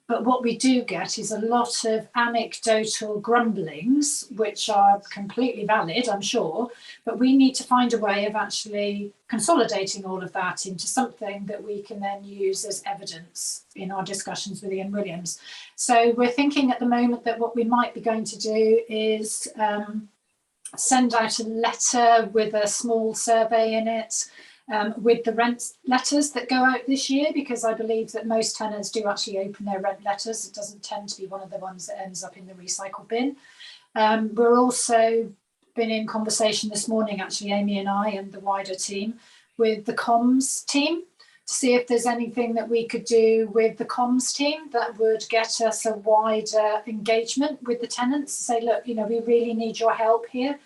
But what we do get is a lot of anecdotal grumblings, which are completely valid, I'm sure, but we need to find a way of actually consolidating all of that into something that we can then use as evidence in our discussions with Ian Williams. So we're thinking at the moment that what we might be going to do is send out a letter with a small survey in it with the rent letters that go out this year, because I believe that most tenants do actually open their rent letters. It doesn't tend to be one of the ones that ends up in the recycle bin. We're also been in conversation this morning, actually, Amy and I and the wider team, with the comms team to see if there's anything that we could do with the comms team that would get us a wider engagement with the tenants. Say, look, you know, we really need your help here.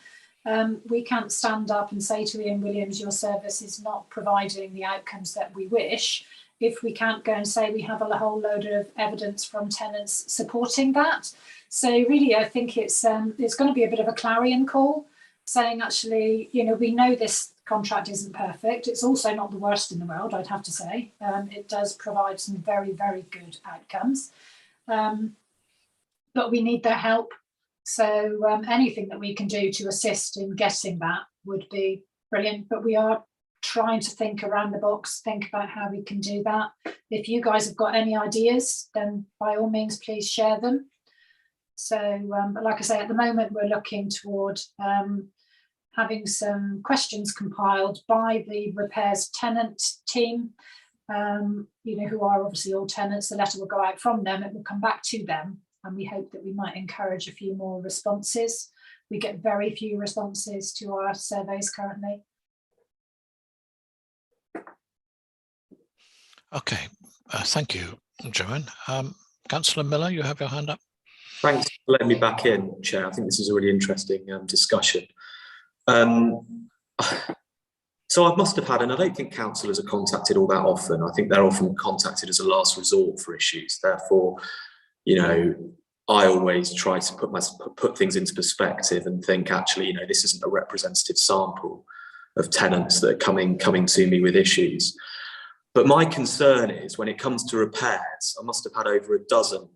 We can't stand up and say to Ian Williams, your service is not providing the outcomes that we wish, if we can't go and say we have a whole load of evidence from tenants supporting that. So really, I think it's going to be a bit of a clarion call, saying actually, you know, we know this contract isn't perfect. It's also not the worst in the world, I'd have to say. It does provide some very, very good outcomes, but we need their help. So anything that we can do to assist in getting that would be brilliant. But we are trying to think around the box, think about how we can do that. If you guys have got any ideas, then by all means, please share them. So, but like I say, at the moment, we're looking toward having some questions compiled by the repairs tenant team, you know, who are obviously all tenants. The letter will go out from them, it will come back to them, and we hope that we might encourage a few more responses. We get very few responses to our surveys currently. Okay, thank you, Joanne. Councillor Miller, you have your hand up. Thanks for letting me back in, Chair. I think this is a really interesting discussion. So I must have had, and I don't think councillors are contacted all that often. I think they're often contacted as a last resort for issues. Therefore, you know, I always try to put things into perspective and think, actually, you know, this isn't a representative sample of tenants that are coming to me with issues. But my concern is when it comes to repairs, I must have had over a dozen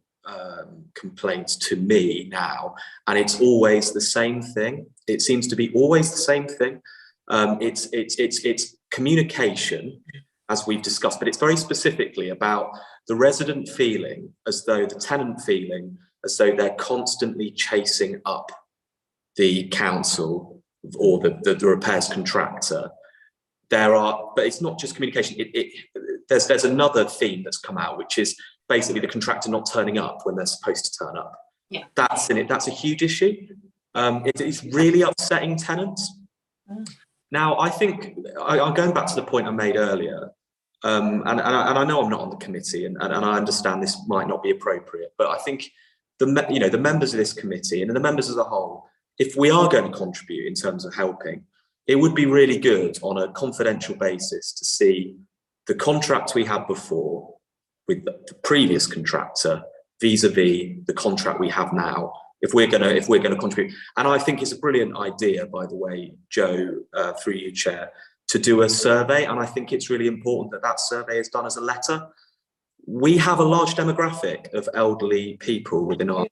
complaints to me now, and it's always the same thing. It seems to be always the same thing. It's communication, as we've discussed, but it's very specifically about the resident feeling as though the tenant feeling as though they're constantly chasing up the council or the repairs contractor. But it's not just communication. There's another theme that's come out, which is basically the contractor not turning up when they're supposed to turn up. Yeah, that's in it. That's a huge issue. It's really upsetting tenants. Now, I think I'm going back to the point I made earlier, and I know I'm not on the committee, and I understand this might not be appropriate, but I think the members of this committee and the members as a whole, if we are going to contribute in terms of helping, it would be really good on a confidential basis to see the contract we had before with the previous contractor vis-a-vis the contract we have now, if we're going to contribute. And I think it's a brilliant idea, by the way, Joe, through you, Chair, to do a survey. And I think it's really important that that survey is done as a letter. We have a large demographic of elderly people within our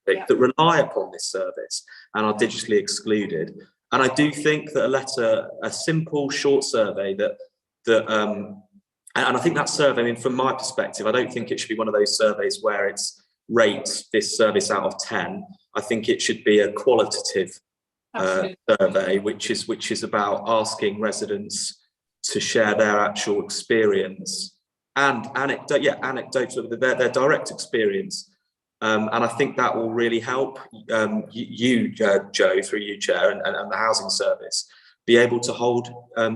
that rely upon this service and are digitally excluded. And I do think that a simple, short survey and I think that survey, I mean, from my perspective, I don't think it should be one of those surveys where it's rate this service out of 10. I think it should be a qualitative survey, which is about asking residents to share their actual experience and anecdotes of their direct experience. And I think that will really help you, Joe, through you, Chair, and the Housing Service, be able to hold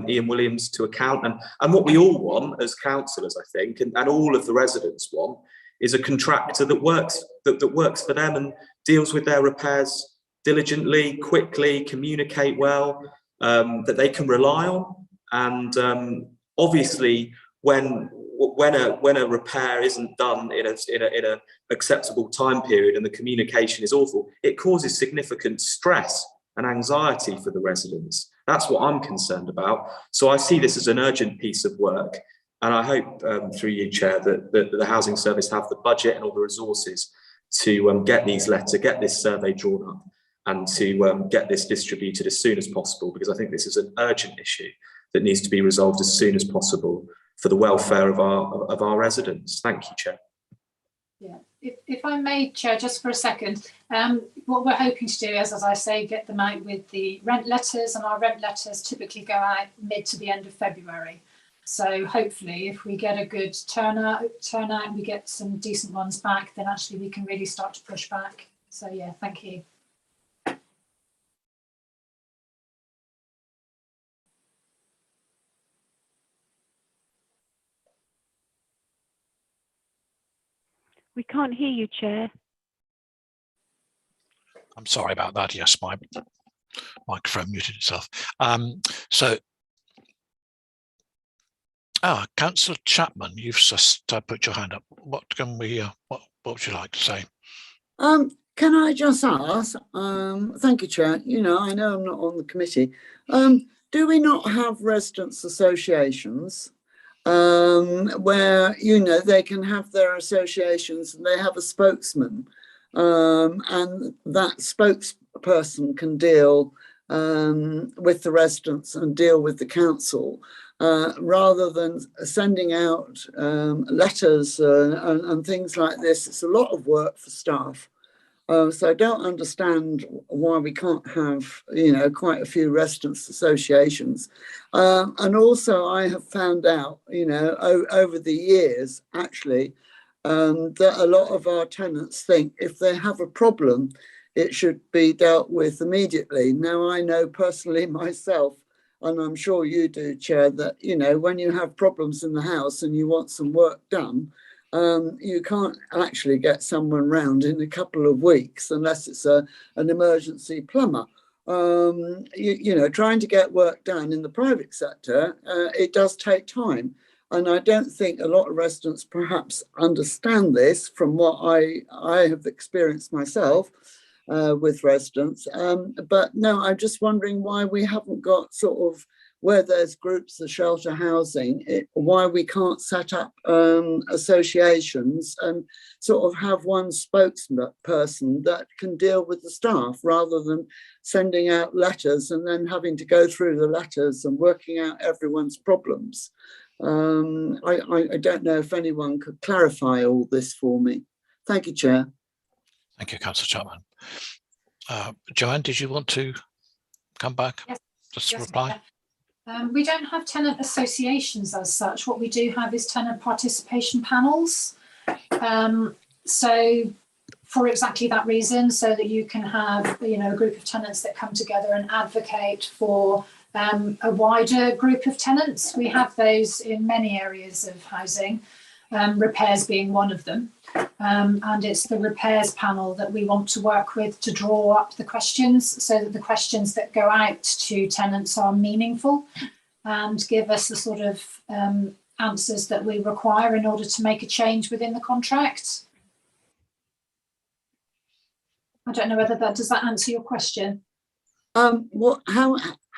Ian Williams to account. And what we all want as councillors, I think, and all of the residents want, is a contractor that works for them and deals with their repairs diligently, quickly, communicate well, that they can rely on. And obviously, when a repair isn't done in a acceptable time period and the communication is awful, it causes significant stress and anxiety for the residents. That's what I'm concerned about. So I see this as an urgent piece of work, and I hope through you, Chair, that the Housing Service have the budget and all the resources to get this survey drawn up and to get this distributed as soon as possible, because I think this is an urgent issue that needs to be resolved as soon as possible for the welfare of our residents. Thank you, Chair. Yeah, if I may, Chair, just for a second, what we're hoping to do is, as I say, get them out with the rent letters, and our rent letters typically go out mid to the end of February. So hopefully, if we get a good turnout, and we get some decent ones back, then actually we can really start to push back. So yeah, thank you. We can't hear you, Chair. I'm sorry about that. Yes, my microphone muted itself. Councillor Chapman, you've just put your hand up. What can we? What would you like to say? Can I just ask? Thank you, Chair. You know, I know I'm not on the committee. Do we not have residents' associations where, you know, they can have their associations and they have a spokesman, and that spokesperson can deal with the residents and deal with the council, rather than sending out letters and things like this? It's a lot of work for staff. So I don't understand why we can't have, you know, quite a few residents' associations. And also I have found out, you know, over the years, actually, that a lot of our tenants think if they have a problem, it should be dealt with immediately. Now, I know personally myself, and I'm sure you do, Chair, that, you know, when you have problems in the house and you want some work done, you can't actually get someone round in a couple of weeks unless it's an emergency plumber. You know, trying to get work done in the private sector, it does take time. And I don't think a lot of residents perhaps understand this from what I have experienced myself with residents. But no, I'm just wondering why we haven't got sort of, where there's groups of shelter housing, why we can't set up associations and sort of have one spokesperson that can deal with the staff, rather than sending out letters and then having to go through the letters and working out everyone's problems. I don't know if anyone could clarify all this for me. Thank you, Chair. Thank you, Councillor Chapman. Joanne, did you want to come back? Yes. Just Yes, reply. Chair. We don't have tenant associations as such. What we do have is tenant participation panels. So for exactly that reason, so that you can have, you know, a group of tenants that come together and advocate for a wider group of tenants. We have those in many areas of housing, repairs being one of them. And it's the repairs panel that we want to work with to draw up the questions, so that the questions that go out to tenants are meaningful and give us the sort of answers that we require in order to make a change within the contract. I don't know whether does that answer your question? How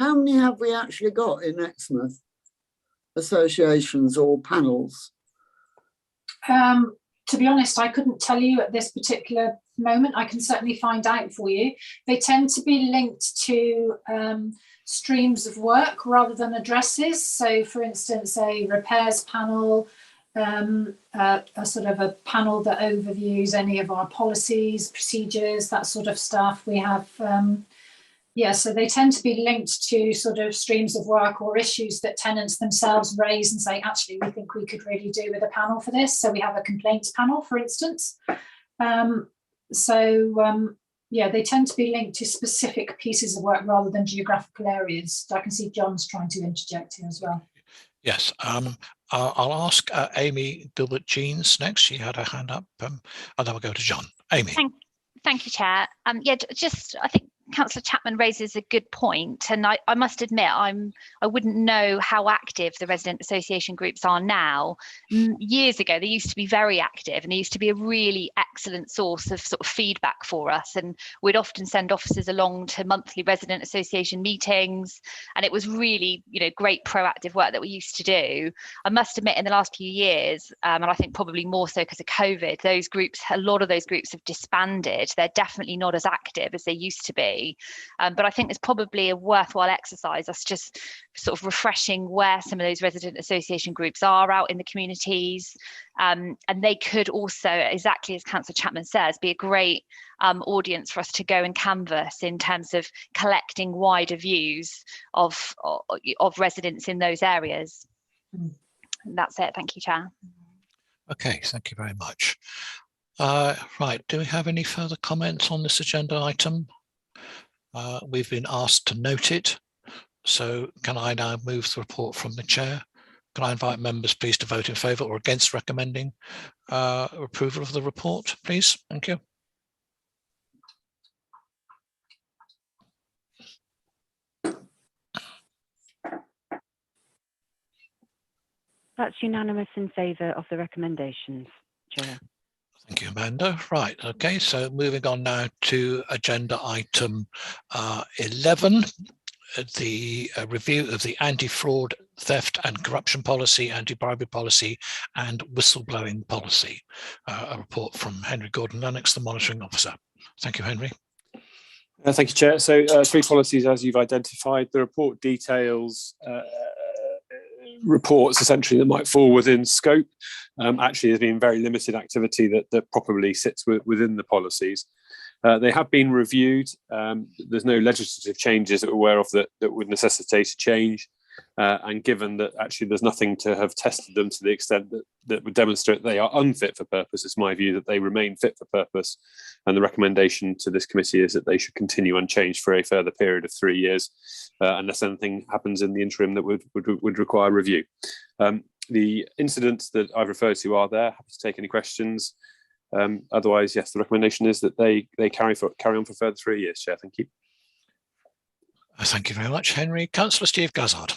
many have we actually got in Exmouth? Associations or panels? To be honest, I couldn't tell you at this particular moment. I can certainly find out for you. They tend to be linked to streams of work rather than addresses. So, for instance, a repairs panel, a sort of a panel that overviews any of our policies, procedures, that sort of stuff. We have, so they tend to be linked to sort of streams of work or issues that tenants themselves raise and say, actually, we think we could really do with a panel for this. So we have a complaints panel, for instance. They tend to be linked to specific pieces of work rather than geographical areas. So I can see John's trying to interject here as well. Yes, I'll ask Amy Gilbert-Jeans next. She had her hand up, and then we'll go to John. Amy. Thank you, Chair. I think Councillor Chapman raises a good point, and I must admit I wouldn't know how active the resident association groups are now. Years ago, they used to be very active, and they used to be a really excellent source of sort of feedback for us. And we'd often send officers along to monthly resident association meetings, and it was really, you know, great proactive work that we used to do. I must admit, in the last few years, and I think probably more so because of COVID, a lot of those groups have disbanded. They're definitely not as active as they used to be. committee. But I think it's probably a worthwhile exercise, us just sort of refreshing where some of those resident association groups are out in the communities. And they could also, exactly as Councillor Chapman says, be a great audience for us to go and canvass in terms of collecting wider views of residents in those areas. And that's it. Thank you, Chair. Okay, thank you very much. Right, do we have any further comments on this agenda item? We've been asked to note it. So can I now move the report from the chair? Can I invite members please to vote in favour or against recommending approval of the report, please? Thank you. That's unanimous in favour of the recommendations, Chair. Thank you, Amanda. Right, okay, so moving on now to agenda item 11, the review of the anti-fraud, theft and corruption policy, anti-bribery policy and whistleblowing policy. A report from Henry Gordon-Lennox, the monitoring officer. Thank you, Henry. Thank you, Chair. So 3 policies, as you've identified. The report details reports essentially that might fall within scope. Actually, there's been very limited activity that properly sits within the policies. They have been reviewed. There's no legislative changes that we're aware of that would necessitate a change. And given that actually there's nothing to have tested them to the extent that would demonstrate they are unfit for purpose, it's my view that they remain fit for purpose. And the recommendation to this committee is that they should continue unchanged for a further period of 3 years, unless anything happens in the interim that would require review. The incidents that I've referred to are there. Happy to take any questions. Otherwise, yes, the recommendation is that they carry on for further 3 years, Chair. Thank you. Thank you very much, Henry. Councillor Steve Gazzard.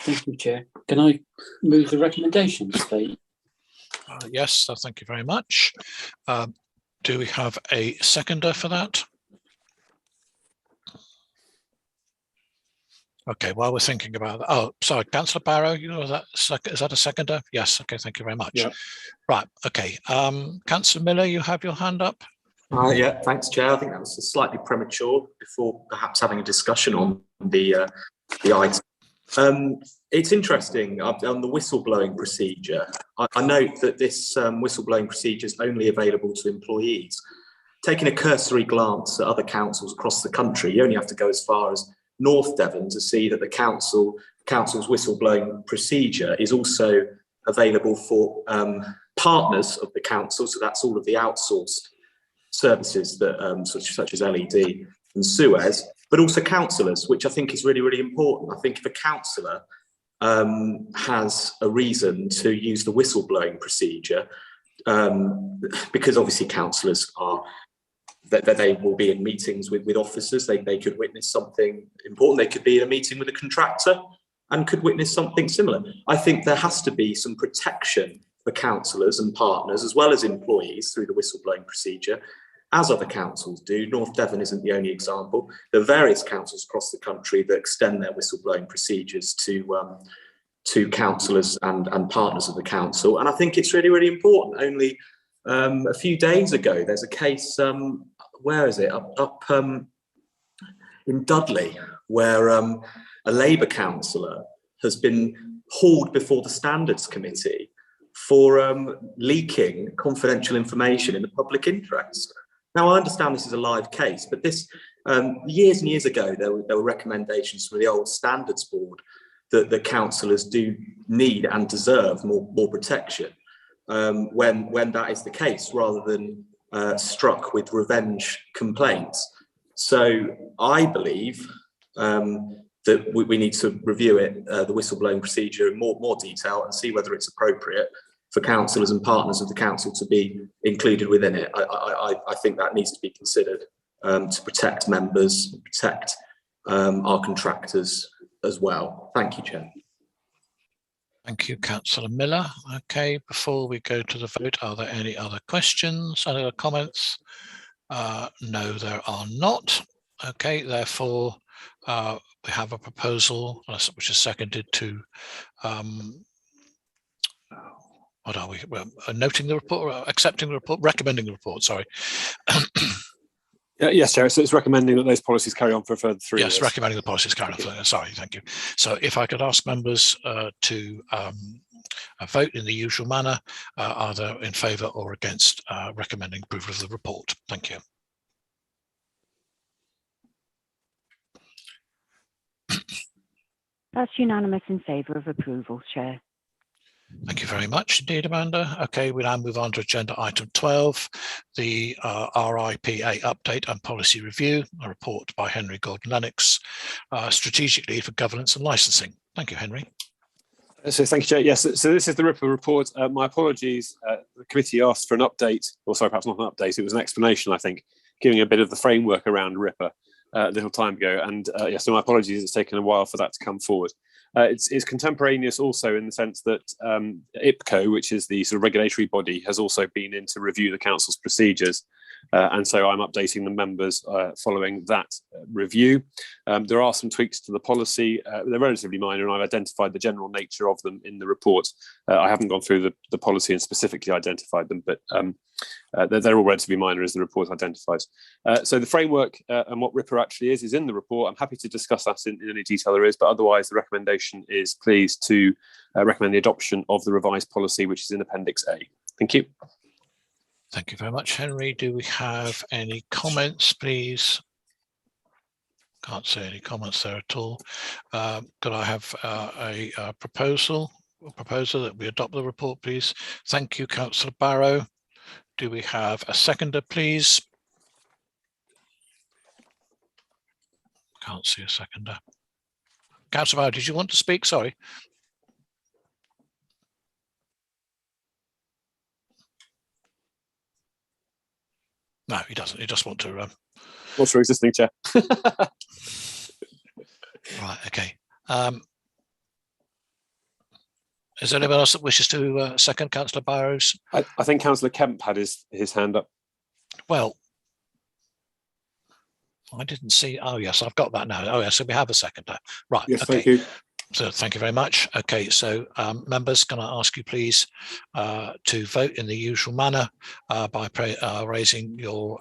Thank you, Chair. Can I move the recommendations, please? Yes, thank you very much. Do we have a seconder for that? Okay, while we're thinking about that. Oh, sorry, Councillor Barrow, is that a seconder? Yes, okay, thank you very much. Yeah. Right, okay. Councillor Miller, you have your hand up. Yeah, thanks, Chair. I think that was slightly premature before perhaps having a discussion on the item. It's interesting on the whistleblowing procedure. I note that this whistleblowing procedure is only available to employees. Taking a cursory glance at other councils across the country, you only have to go as far as North Devon to see that the council's whistleblowing procedure is also available for partners of the council. So that's all of the outsourced services that such as LED and Suez, but also councillors, which I think is really, really important. I think if a councillor has a reason to use the whistleblowing procedure, because obviously councillors are that they will be in meetings with officers, they could witness something important. They could be in a meeting with a contractor and could witness something similar. I think there has to be some protection for councillors and partners as well as employees through the whistleblowing procedure, as other councils do. North Devon isn't the only example. There are various councils across the country that extend their whistleblowing procedures to councillors and partners of the council. And I think it's really, really important. Only a few days ago, there's a case, where is it? Up in Dudley, where a Labour councillor has been hauled before the Standards Committee for leaking confidential information in the public interest. Now, I understand this is a live case, but this years and years ago, there were recommendations from the old Standards Board that the councillors do need and deserve more protection when that is the case, rather than struck with revenge complaints. So I believe that we need to review it, the whistleblowing procedure in more detail and see whether it's appropriate for councillors and partners of the council to be included within it. I think that needs to be considered to protect members, protect our contractors as well. Thank you, Chair. Thank you, Councillor Miller. Okay, before we go to the vote, are there any other questions, any other comments? No, there are not. Okay, therefore, we have a proposal which is seconded to what are we? Well, noting the report, accepting the report, recommending the report, sorry. Yes, Chair. So it's recommending that those policies carry on for a further 3 years. Yes, recommending the policies carry on. Sorry, thank you. So if I could ask members to vote in the usual manner, either in favour or against recommending approval of the report. Thank you. That's unanimous in favour of approval, Chair. Thank you very much indeed, Amanda. Okay, we now move on to agenda item 12, the RIPA update and policy review, a report by Henry Gordon-Lennox, strategic lead for governance and licensing. Thank you, Henry. So thank you, Chair. Yes, so this is the RIPA report. My apologies. The committee asked for an update, or sorry, perhaps not an update. It was an explanation, I think, giving a bit of the framework around RIPA a little time ago. And yes, so my apologies. It's taken a while for that to come forward. It's contemporaneous also in the sense that IPCO, which is the sort of regulatory body, has also been in to review the council's procedures. And so I'm updating the members following that review. There are some tweaks to the policy. They're relatively minor, and I've identified the general nature of them in the report. I haven't gone through the policy and specifically identified them, but they're all relatively minor as the report identifies. So the framework and what RIPA actually is in the report. I'm happy to discuss that in any detail there is, but otherwise the recommendation is please to recommend the adoption of the revised policy, which is in Appendix A. Thank you. Thank you very much, Henry. Do we have any comments, please? Can't see any comments there at all. Could I have a proposal that we adopt the report, please? Thank you, Councillor Barrow. Do we have a seconder, please? Can't see a seconder. Councillor Barrow, did you want to speak? Sorry. No, he doesn't. He just wants to. What's your existing, Chair? Right. Okay. Is there anyone else that wishes to second Councillor Barrow's? I think Councillor Kemp had his hand up. Well, I didn't see. Oh, yes, I've got that now. Oh, yes, so we have a seconder. Right. Yes, okay. thank you. So thank you very much. Okay, so members, can I ask you please to vote in the usual manner by raising your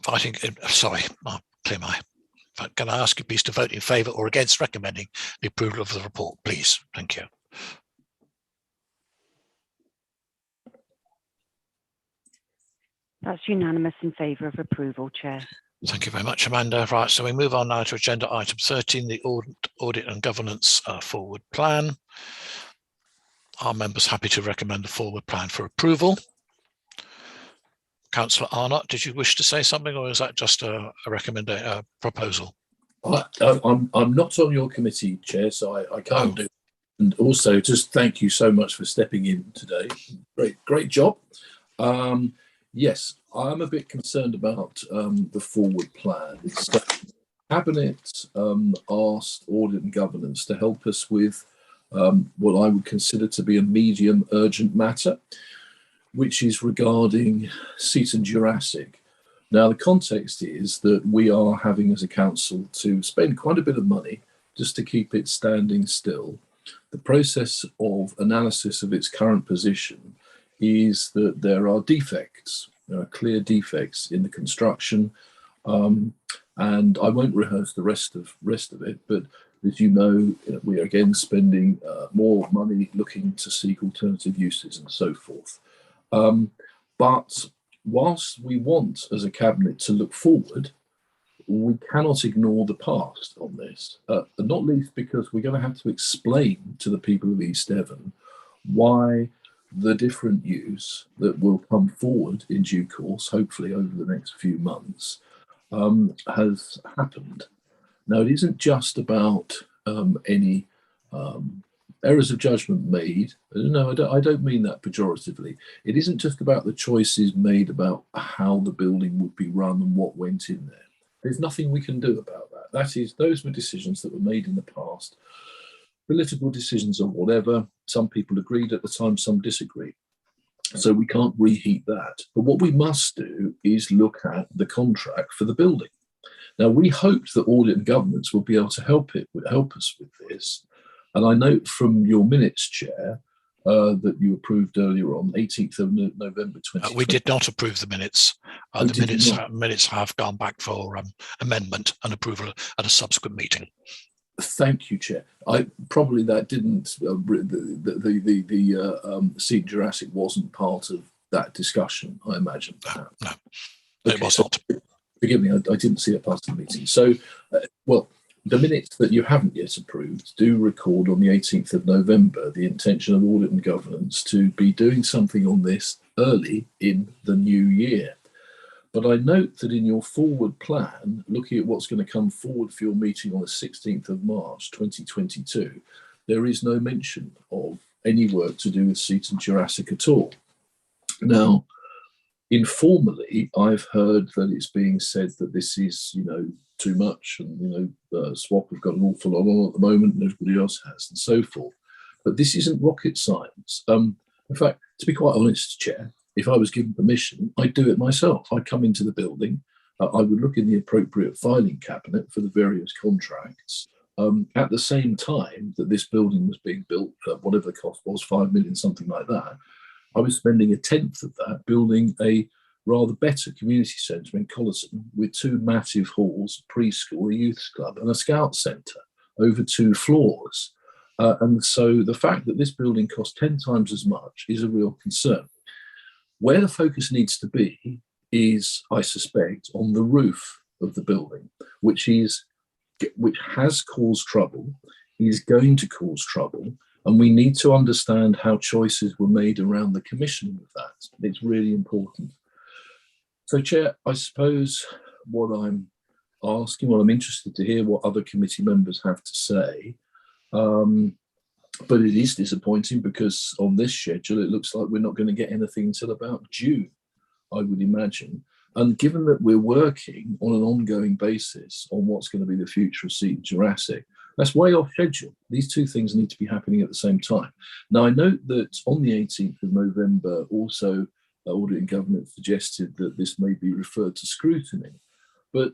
voting. Sorry, I'll clear my. Can I ask you please to vote in favour or against recommending the approval of the report, please? Thank you. That's unanimous in favour of approval, Chair. Thank you very much, Amanda. Right, so we move on now to agenda item 13, the Audit and Governance Forward Plan. Are members happy to recommend the forward plan for approval? Councillor Arnott, did you wish to say something, or is that just a proposal? I'm not on your committee, Chair, so I can't do it. And also, just thank you so much for stepping in today. Great job. Yes, I'm a bit concerned about the forward plan. Cabinet asked Audit and Governance to help us with what I would consider to be a medium urgent matter, which is regarding Seaton Jurassic. Now, the context is that we are having as a council to spend quite a bit of money just to keep it standing still. The process of analysis of its current position is that there are defects, there are clear defects in the construction, and I won't rehearse the rest of it, but as you know, we are again spending more money looking to seek alternative uses and so forth. But whilst we want as a cabinet to look forward, we cannot ignore the past on this, not least because we're going to have to explain to the people of East Devon why the different use that will come forward in due course, hopefully over the next few months, has happened. Now, it isn't just about any errors of judgment made. No, I don't mean that pejoratively. It isn't just about the choices made about how the building would be run and what went in there. There's nothing we can do about that. Those were decisions that were made in the past. Political decisions or whatever. Some people agreed at the time, some disagreed. So we can't reheat that. But what we must do is look at the contract for the building. Now, we hoped that Audit and Governance will be able to help us with this. And I note from your minutes, Chair, that you approved earlier on, 18th of November 2020. We did not approve the minutes. The minutes have gone back for amendment and approval at a subsequent meeting. Thank you, Chair. Probably that didn't. Seat Jurassic wasn't part of that discussion, I imagine. No, okay, it was not. Forgive me, I didn't see it part of the meeting. So, well, the minutes that you haven't yet approved do record on the 18th of November the intention of Audit and Governance to be doing something on this early in the new year. But I note that in your forward plan, looking at what's going to come forward for your meeting on the 16th of March 2022, there is no mention of any work to do with Seaton Jurassic at all. Now, informally, I've heard that it's being said that this is, too much, and SWAP have got an awful lot on at the moment, and everybody else has, and so forth. But this isn't rocket science. In fact, to be quite honest, Chair, if I was given permission, I'd do it myself. I'd come into the building, I would look in the appropriate filing cabinet for the various contracts. At the same time that this building was being built, whatever the cost was, 5 million, something like that, I was spending a tenth of that building a rather better community centre in Collerton with 2 massive halls, a preschool, a youth club and a scout centre over 2 floors. And so the fact that this building cost 10 times as much is a real concern. Where the focus needs to be is, I suspect, on the roof of the building, which has caused trouble, is going to cause trouble, and we need to understand how choices were made around the commissioning of that. It's really important. So, Chair, I suppose what I'm asking, well, I'm interested to hear what other committee members have to say. But it is disappointing because on this schedule, it looks like we're not going to get anything until about June, I would imagine. And given that we're working on an ongoing basis on what's going to be the future of Seaton Jurassic, that's way off schedule. These 2 things need to be happening at the same time. Now, I note that on the 18th of November, also Audit and Governance suggested that this may be referred to scrutiny. But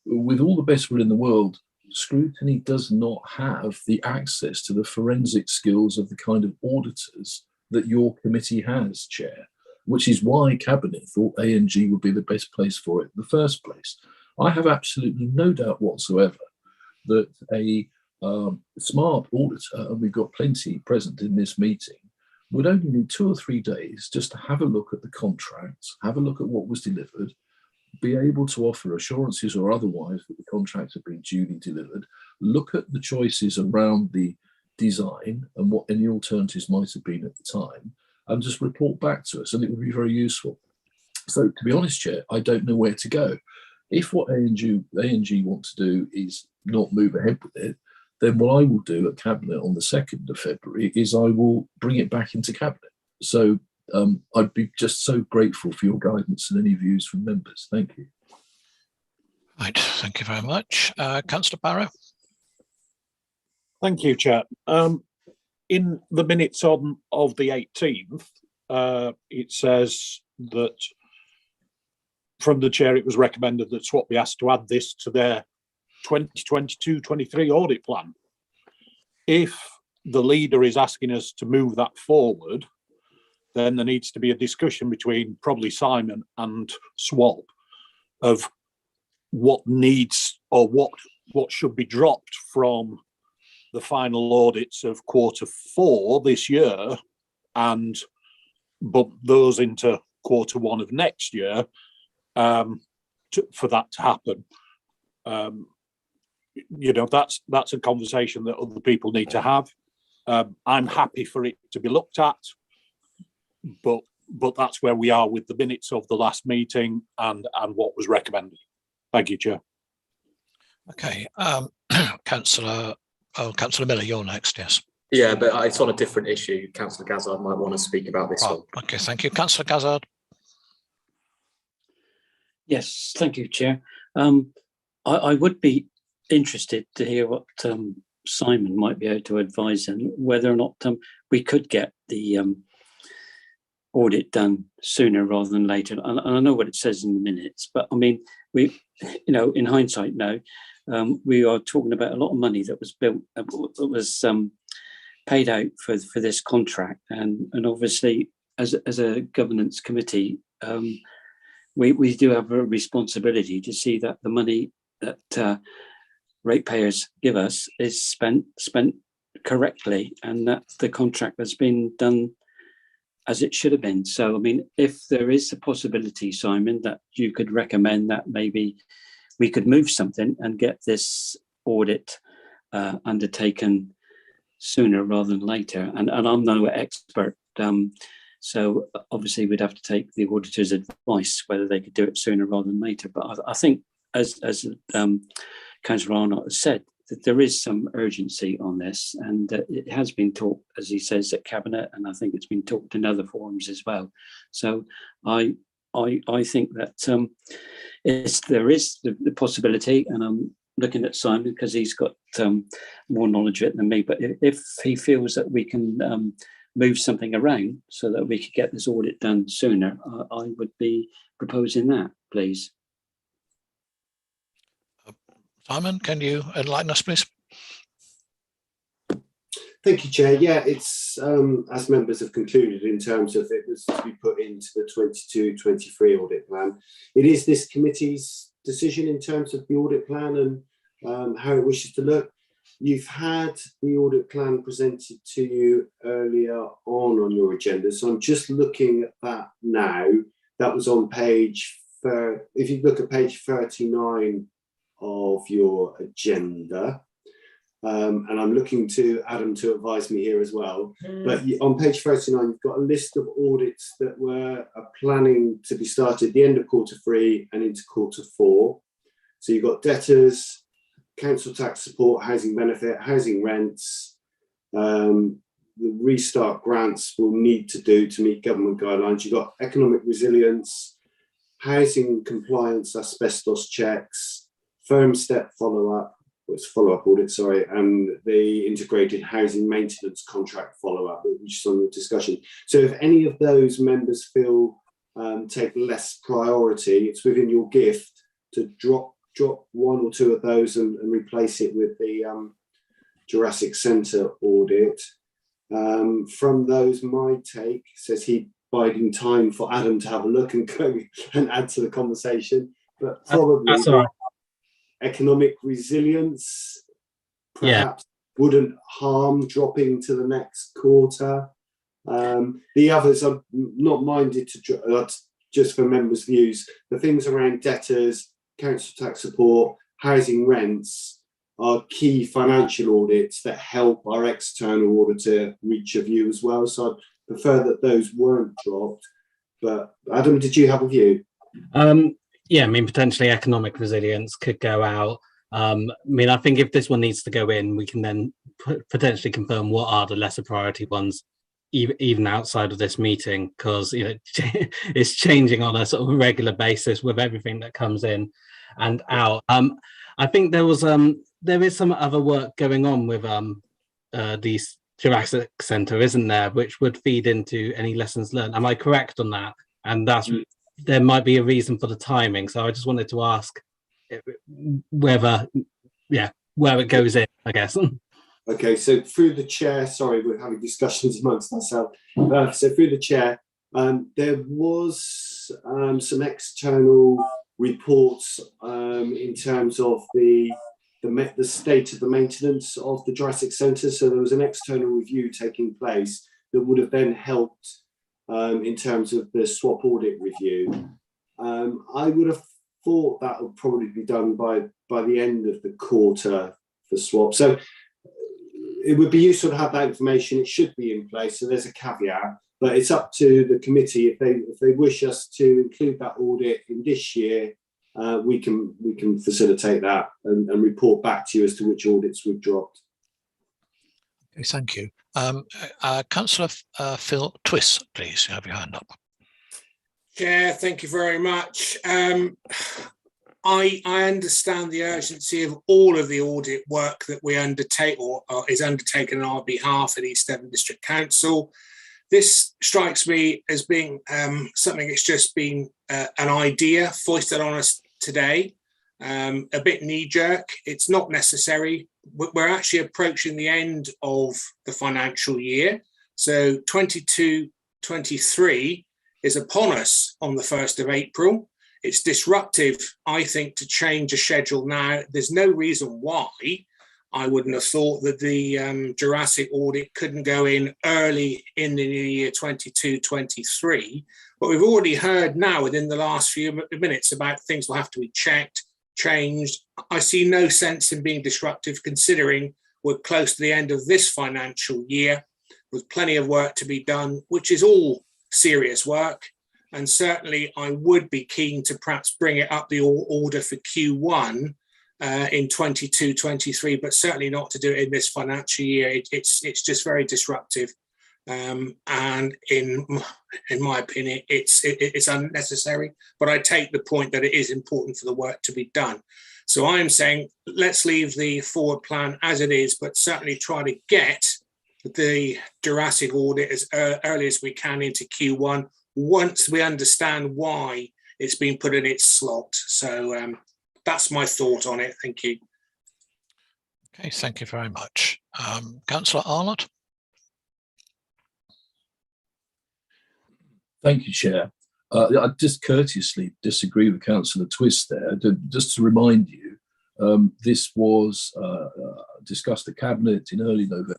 with all the best will in the world, scrutiny does not have the access to the forensic skills of the kind of auditors that your committee has, Chair, which is why Cabinet thought ANG would be the best place for it in the first place. I have absolutely no doubt whatsoever that a smart auditor, and we've got plenty present in this meeting, would only need 2 or 3 days just to have a look at the contracts, have a look at what was delivered, be able to offer assurances or otherwise that the contracts have been duly delivered, look at the choices around the design and what any alternatives might have been at the time, and just report back to us, and it would be very useful. So, to be honest, Chair, I don't know where to go. If what ANG want to do is not move ahead with it, then what I will do at Cabinet on the 2nd of February is I will bring it back into Cabinet. So I'd be just so grateful for your guidance and any views from members. Thank you. Right, thank you very much. Councillor Barrow. Thank you, Chair. In the minutes of the 18th, it says that from the Chair, it was recommended that SWAP be asked to add this to their 2022-23 audit plan. If the leader is asking us to move that forward, then there needs to be a discussion between probably Simon and SWAP of what needs or what should be dropped from the final audits of Q4 this year and bump those into Q1 of next year for that to happen. That's a conversation that other people need to have. I'm happy for it to be looked at, but that's where we are with the minutes of the last meeting and what was recommended. Thank you, Chair. Okay, Councillor Miller, you're next. Yes. Yeah, but it's on a different issue. Councillor Gazzard might want to speak about this one. Okay, thank you, Councillor Gazzard. Yes, thank you, Chair. I would be interested to hear what Simon might be able to advise on whether or not we could get the audit done sooner rather than later. And I know what it says in the minutes, but I mean, we, in hindsight now, we are talking about a lot of money that was built, that was paid out for this contract, and obviously as a governance committee, we do have a responsibility to see that the money that ratepayers give us is spent correctly, and that the contract has been done as it should have been. So, I mean, if there is a possibility, Simon, that you could recommend that maybe we could move something and get this audit undertaken sooner rather than later. And I'm no expert, so obviously we'd have to take the auditor's advice whether they could do it sooner rather than later. But I think, as Councillor Arnott has said, that there is some urgency on this, and it has been talked, as he says, at Cabinet, and I think it's been talked in other forums as well. So I think that there is the possibility, and I'm looking at Simon because he's got more knowledge of it than me, but if he feels that we can move something around so that we could get this audit done sooner, I would be proposing that, please. Simon, can you enlighten us, please? Thank you, Chair. Yeah, it's as members have concluded in terms of it was to be put into the 22-23 audit plan. It is this committee's decision in terms of the audit plan and how it wishes to look. You've had the audit plan presented to you earlier on your agenda, so I'm just looking at that now. That was on page, if you look at page 39 of your agenda, and I'm looking to Adam to advise me here as well. But on page 39, you've got a list of audits that were planning to be started at the end of Q3 and into Q4. So you've got debtors, council tax support, housing benefit, housing rents. The restart grants will need to do to meet government guidelines. You've got economic resilience, housing compliance, asbestos checks, firm step follow-up audit, sorry, and the integrated housing maintenance contract follow-up, which is on the discussion. So if any of those members feel take less priority, it's within your gift to drop one or two of those and replace it with the Jurassic Centre audit. From those, my take, says he biding time for Adam to have a look and go and add to the conversation, but probably that's all right. Economic resilience perhaps wouldn't harm dropping to the next quarter. The others are not minded to, just for members' views, the things around debtors, council tax support, housing rents are key financial audits that help our external auditor reach a view as well. So I'd prefer that those weren't dropped. But Adam, did you have a view? Yeah, I mean, potentially economic resilience could go out. I mean, I think if this one needs to go in, we can then potentially confirm what are the lesser priority ones, even outside of this meeting, because it's changing on a sort of regular basis with everything that comes in and out. I think there is some other work going on with the Jurassic Centre, isn't there, which would feed into any lessons learned. Am I correct on that? And that's there might be a reason for the timing. So I just wanted to ask whether, where it goes in, I guess. Okay, so through the chair, sorry, we're having discussions amongst ourselves. So through the chair, there was some external reports in terms of the state of the maintenance of the Jurassic Centre. So there was an external review taking place that would have then helped in terms of the swap audit review. I would have thought that would probably be done by the end of the quarter for swap. So it would be useful to have that information. It should be in place. So there's a caveat, but it's up to the committee if they wish us to include that audit in this year. We can facilitate that and report back to you as to which audits we've dropped. Okay, thank you. Councillor Phil Twiss, please, you have your hand up. Chair, thank you very much. I understand the urgency of all of the audit work that we undertake or is undertaken on our behalf at East Devon District Council. This strikes me as being something that's just been an idea foisted on us today, a bit knee-jerk. It's not necessary. we're actually approaching the end of the financial year. So 22-23 is upon us on the 1st of April. It's disruptive, I think, to change a schedule now. There's no reason why I wouldn't have thought that the Jurassic audit couldn't go in early in the new year 22-23. But we've already heard now within the last few minutes about things will have to be checked, changed. I see no sense in being disruptive, considering we're close to the end of this financial year with plenty of work to be done, which is all serious work. And certainly I would be keen to perhaps bring it up the order for Q1 in 22-23, but certainly not to do it in this financial year. It's just very disruptive. And in my opinion, it's unnecessary, but I take the point that it is important for the work to be done. So I'm saying, let's leave the forward plan as it is, but certainly try to get the Jurassic audit as early as we can into Q1, once we understand why it's been put in its slot. So that's my thought on it. Thank you. Okay, thank you very much. Councillor Arnott. Thank you, Chair. I just courteously disagree with Councillor Twist there. Just to remind you, this was discussed at Cabinet in early November.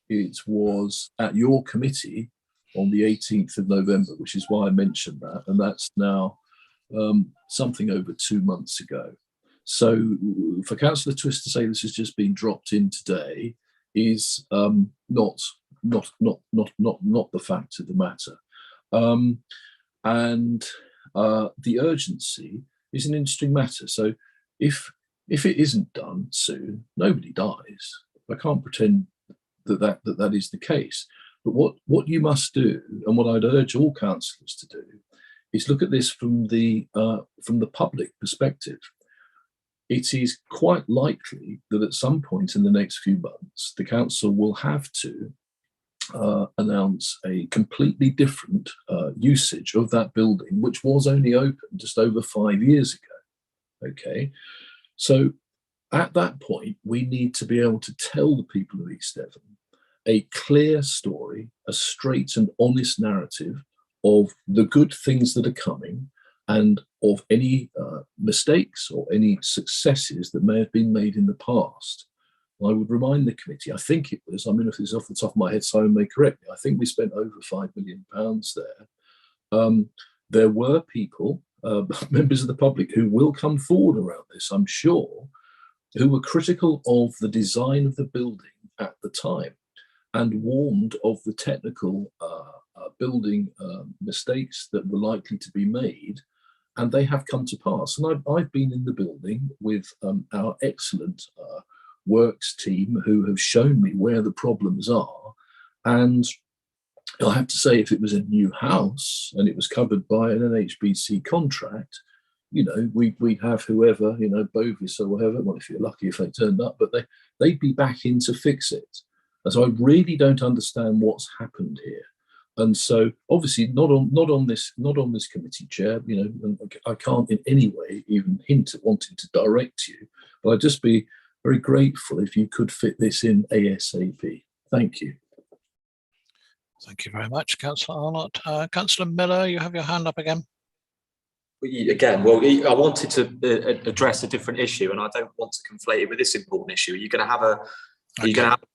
It was at your committee on the 18th of November, which is why I mentioned that, and that's now something over 2 months ago. So for Councillor Twist to say this has just been dropped in today is not the fact of the matter. And the urgency is an interesting matter. So if it isn't done soon, nobody dies. I can't pretend that is the case. But what you must do, and what I'd urge all councillors to do, is look at this from the public perspective. It is quite likely that at some point in the next few months, the council will have to announce a completely different usage of that building, which was only open just over 5 years ago. Okay, so at that point, we need to be able to tell the people of East Devon a clear story, a straight and honest narrative of the good things that are coming and of any mistakes or any successes that may have been made in the past. I would remind the committee, I think it was, I mean, if it's off the top of my head, Simon may correct me, I think we spent over £5 million there. There were people, members of the public, who will come forward around this, I'm sure, who were critical of the design of the building at the time and warned of the technical building mistakes that were likely to be made, and they have come to pass. And I've been in the building with our excellent works team who have shown me where the problems are. And I have to say, if it was a new house and it was covered by an NHBC contract, you know, we'd have whoever, you know, Bovis or whatever, well, if you're lucky if they turned up, but they'd be back in to fix it. And so I really don't understand what's happened here. And so obviously not on this committee, Chair, you know, and I can't in any way even hint at wanting to direct you, but I'd just be very grateful if you could fit this in ASAP. Thank you. Thank you very much, Councillor Arnott. Councillor Miller, you have your hand up again. Again, well, I wanted to address a different issue, and I don't want to conflate it with this important issue. Are you going to have a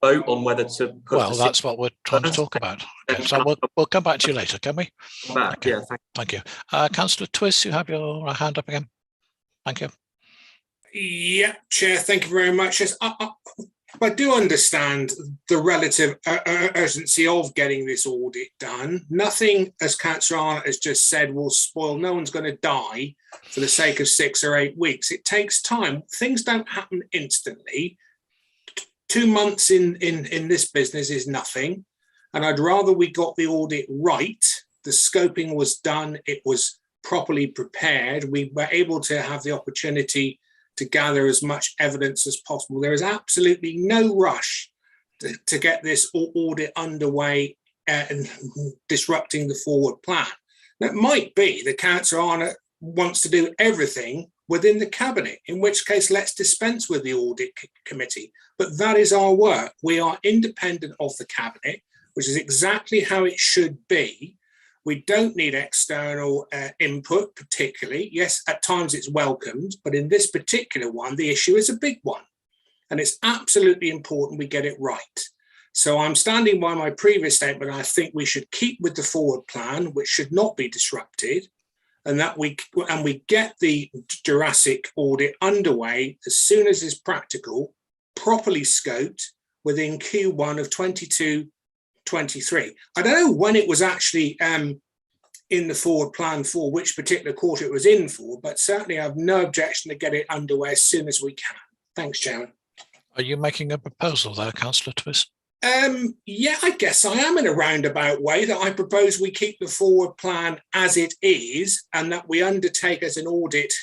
vote on whether to put? Well, that's what we're trying to talk about. Okay, so we'll come back to you later, can we? Okay. Yeah, thank you. Councillor Twist, you have your hand up again. Thank you. Yeah, Chair, thank you very much. Yes, I do understand the relative urgency of getting this audit done. Nothing, as Councillor Arnott has just said, will spoil. No one's going to die for the sake of 6 or 8 weeks. It takes time. Things don't happen instantly. 2 months in this business is nothing. And I'd rather we got the audit right. The scoping was done. It was properly prepared. We were able to have the opportunity to gather as much evidence as possible. There is absolutely no rush to get this audit underway and disrupting the forward plan. That might be the Councillor Arnott wants to do everything within the cabinet, in which case let's dispense with the audit committee. But that is our work. We are independent of the cabinet, which is exactly how it should be. We don't need external input particularly. Yes, at times it's welcomed, but in this particular one, the issue is a big one. And it's absolutely important we get it right. So I'm standing by my previous statement. I think we should keep with the forward plan, which should not be disrupted, and that we get the Jurassic audit underway as soon as is practical, properly scoped within Q1 of 22-23. I don't know when it was actually in the forward plan for which particular quarter it was in for, but certainly I have no objection to get it underway as soon as we can. Thanks, Chairman. Are you making a proposal there, Councillor Twist? Yeah, I guess I am in a roundabout way that I propose we keep the forward plan as it is and that we undertake as an audit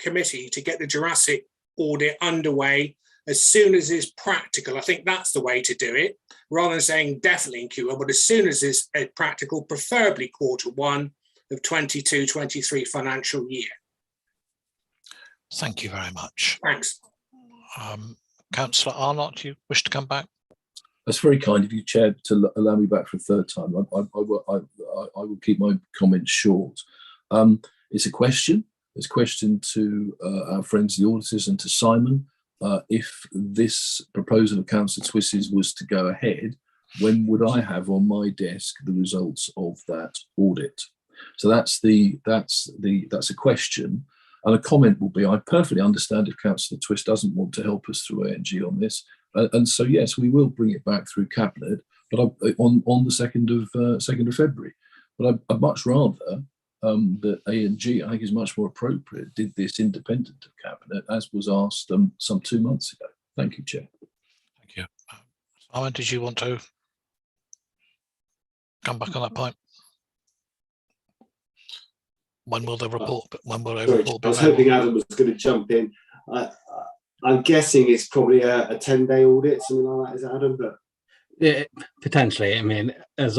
committee to get the Jurassic audit underway as soon as is practical. I think that's the way to do it, rather than saying definitely in Q1, but as soon as is practical, preferably Q1 of 22-23 financial year. Thank you very much. Thanks. Councillor Arnott, do you wish to come back? That's very kind of you, Chair, to allow me back for a third time. I will keep my comments short. It's a question. It's a question to our friends, the auditors, and to Simon. If this proposal of Councillor Twiss's was to go ahead, when would I have on my desk the results of that audit? So that's a question. And a comment will be, I perfectly understand if Councillor Twist doesn't want to help us through A&G on this. And so, yes, we will bring it back through Cabinet, but on the 2nd of February. But I'd much rather that A&G, I think is much more appropriate, did this independent of Cabinet, as was asked some 2 months ago. Thank you, Chair. Thank you. Simon, did you want to come back on that point? When will the report? When will the report be? I was hoping Adam was going to jump in. I'm guessing it's probably a 10-day audit, something like that. Is Adam? But yeah, potentially. I mean, as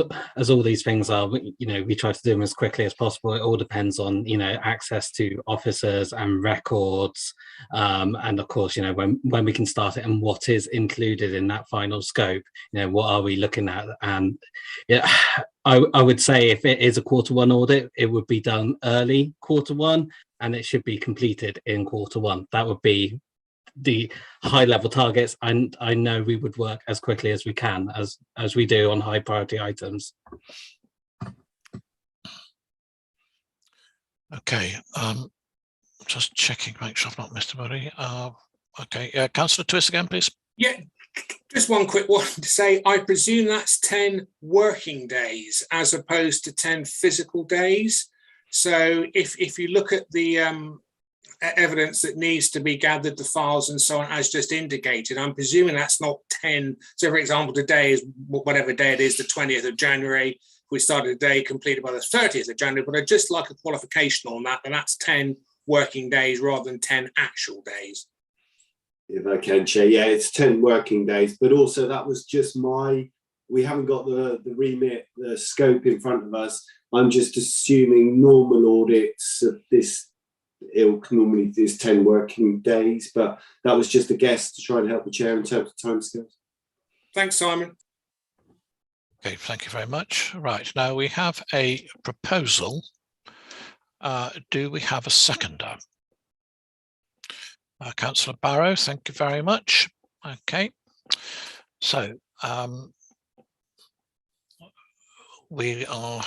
all these things are, we try to do them as quickly as possible. It all depends on, access to officers and records, and of course, when we can start it and what is included in that final scope. What are we looking at? And yeah, I would say if it is a Q1 audit, it would be done early Q1, and it should be completed in Q1. That would be the high level targets, and I know we would work as quickly as we can, as we do on high priority items. Okay, just checking, make sure I've not missed anybody. Okay, Councillor Twist again, please. Yeah, just one quick one to say, I presume that's 10 working days as opposed to 10 physical days. So if you look at the evidence that needs to be gathered, the files and so on, as just indicated, I'm presuming that's not 10. So for example, today is whatever day it is, the 20th of January. We started a day completed by the 30th of January, but I'd just like a qualification on that, and that's 10 working days rather than 10 actual days. If I can, Chair, yeah, it's 10 working days, but also that was just we haven't got the remit, the scope in front of us. I'm just assuming normal audits of this ilk normally is 10 working days, but that was just a guess to try and help the Chair in terms of timescales. Thanks, Simon. Okay, thank you very much. Right, now we have a proposal. Do we have a seconder? Councillor Barrow, thank you very much. Okay, so we are.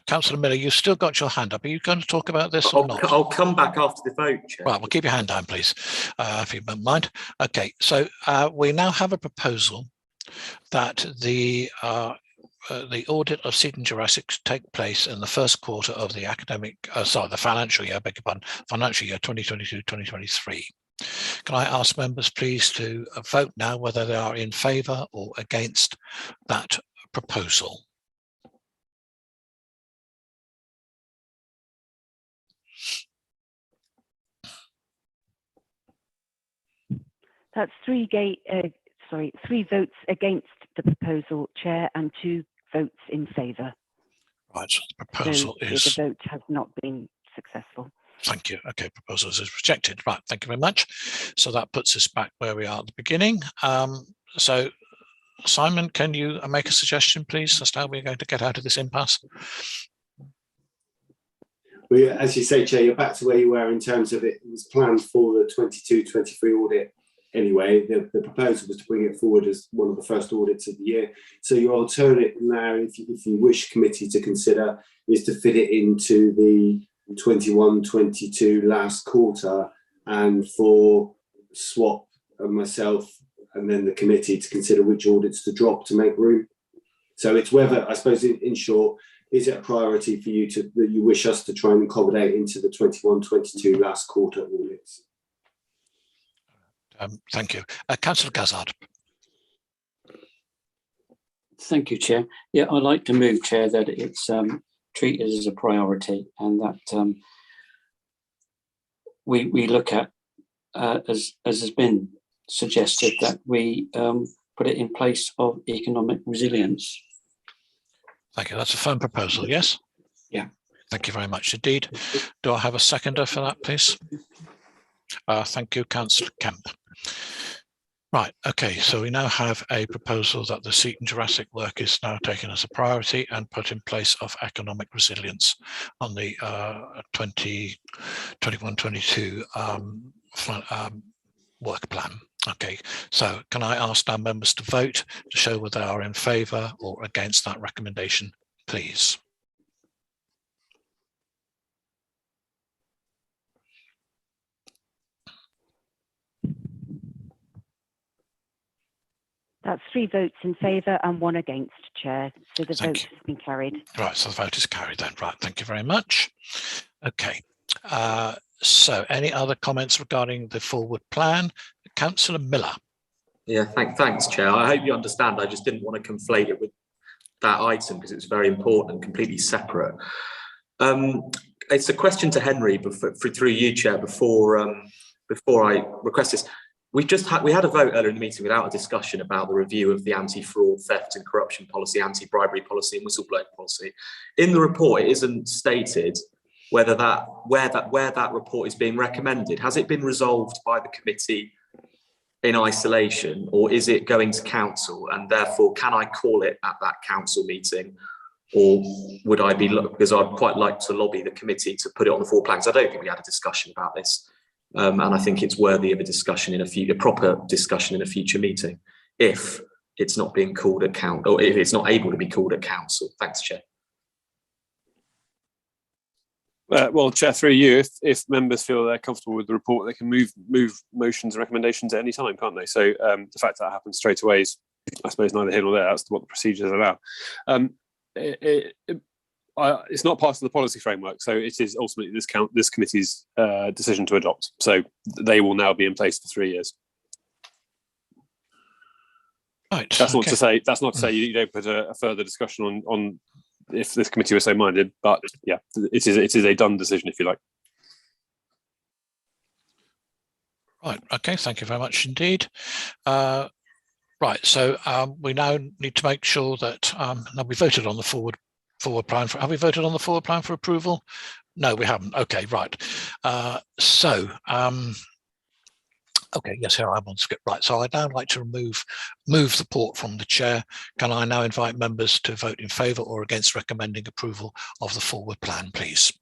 Councillor Miller, you've still got your hand up. Are you going to talk about this or not? I'll come back after the vote, Chair. Well, we'll keep your hand down, please, if you don't mind. Okay, so we now have a proposal that the audit of Seaton Jurassic take place in the first quarter of the the financial year, beg your pardon, financial year 2022-2023. Can I ask members please to vote now whether they are in favour or against that proposal? That's three votes against the proposal, Chair, and 2 votes in favour. Right, so the proposal is... The vote has not been successful. Thank you. Okay, proposals is rejected. Right, thank you very much. So that puts us back where we are at the beginning. So Simon, can you make a suggestion, please, as to how we're going to get out of this impasse? Well, yeah, as you say, Chair, you're back to where you were in terms of it was planned for the 22-23 audit anyway. The proposal was to bring it forward as one of the first audits of the year. So your alternate now, if you wish committee to consider, is to fit it into the 21-22 last quarter, and for SWAP and myself and then the committee to consider which audits to drop to make room. So it's whether, I suppose, in short, is it a priority for you that you wish us to try and accommodate into the 21-22 last quarter audits? Thank you. Councillor Gazzard. Thank you, Chair. Yeah, I'd like to move, Chair, that it's treated as a priority, and that we look at, as has been suggested, that we put it in place of economic resilience. Thank you. That's a firm proposal, yes? Yeah. Thank you very much indeed. Do I have a seconder for that, please? Thank you, Councillor Kemp. Right, okay, so we now have a proposal that the Seaton Jurassic work is now taken as a priority and put in place of economic resilience on the 21-22 work plan. Okay, so can I ask our members to vote to show whether they are in favour or against that recommendation, please? That's 3 votes in favour and 1 against, Chair. So the vote has been carried. Right, so the vote is carried then. Right, thank you very much. Okay, so any other comments regarding the forward plan? Councillor Miller. Yeah, thanks, Chair. I hope you understand. I just didn't want to conflate it with that item because it's very important and completely separate. It's a question to Henry through you, Chair, before I request this. We had a vote earlier in the meeting without a discussion about the review of the anti-fraud, theft and corruption policy, anti-bribery policy and whistleblowing policy. In the report, it isn't stated whether where that report is being recommended. Has it been resolved by the committee in isolation, or is it going to council? And therefore, can I call it at that council meeting, or would I be, because I'd quite like to lobby the committee to put it on the forward plan? Because I don't think we had a discussion about this. And I think it's worthy of a discussion in a proper discussion in a future meeting, if it's not being called at council, or if it's not able to be called at council. Thanks, Chair. Well, Chair, through you, if members feel they're comfortable with the report, they can move motions and recommendations at any time, can't they? So the fact that happens straight away is, I suppose, neither here nor there. That's what the procedures allow. It's not part of the policy framework, so it is ultimately this committee's decision to adopt. So they will now be in place for 3 years. Right. That's not to say you don't put a further discussion on if this committee was so minded, but yeah, it is a done decision, if you like. Right. Okay. Thank you very much indeed. Right. So we now need to make sure that now we voted on the forward plan. Have we voted on the forward plan for approval? No, we haven't. Okay. Right. Okay, yes, here I'm on script. Right, so I'd now like to move the report from the chair. Can I now invite members to vote in favour or against recommending approval of the forward plan, please?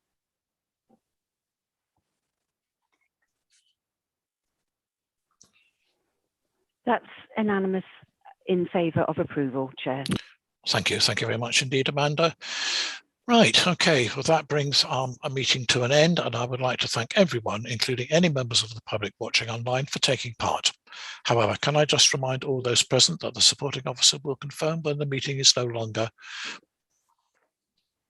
That's unanimous in favour of approval, Chair. Thank you. Thank you very much indeed, Amanda. Right, okay, well that brings our meeting to an end, and I would like to thank everyone, including any members of the public watching online, for taking part. However, can I just remind all those present that the supporting officer will confirm when the meeting is no longer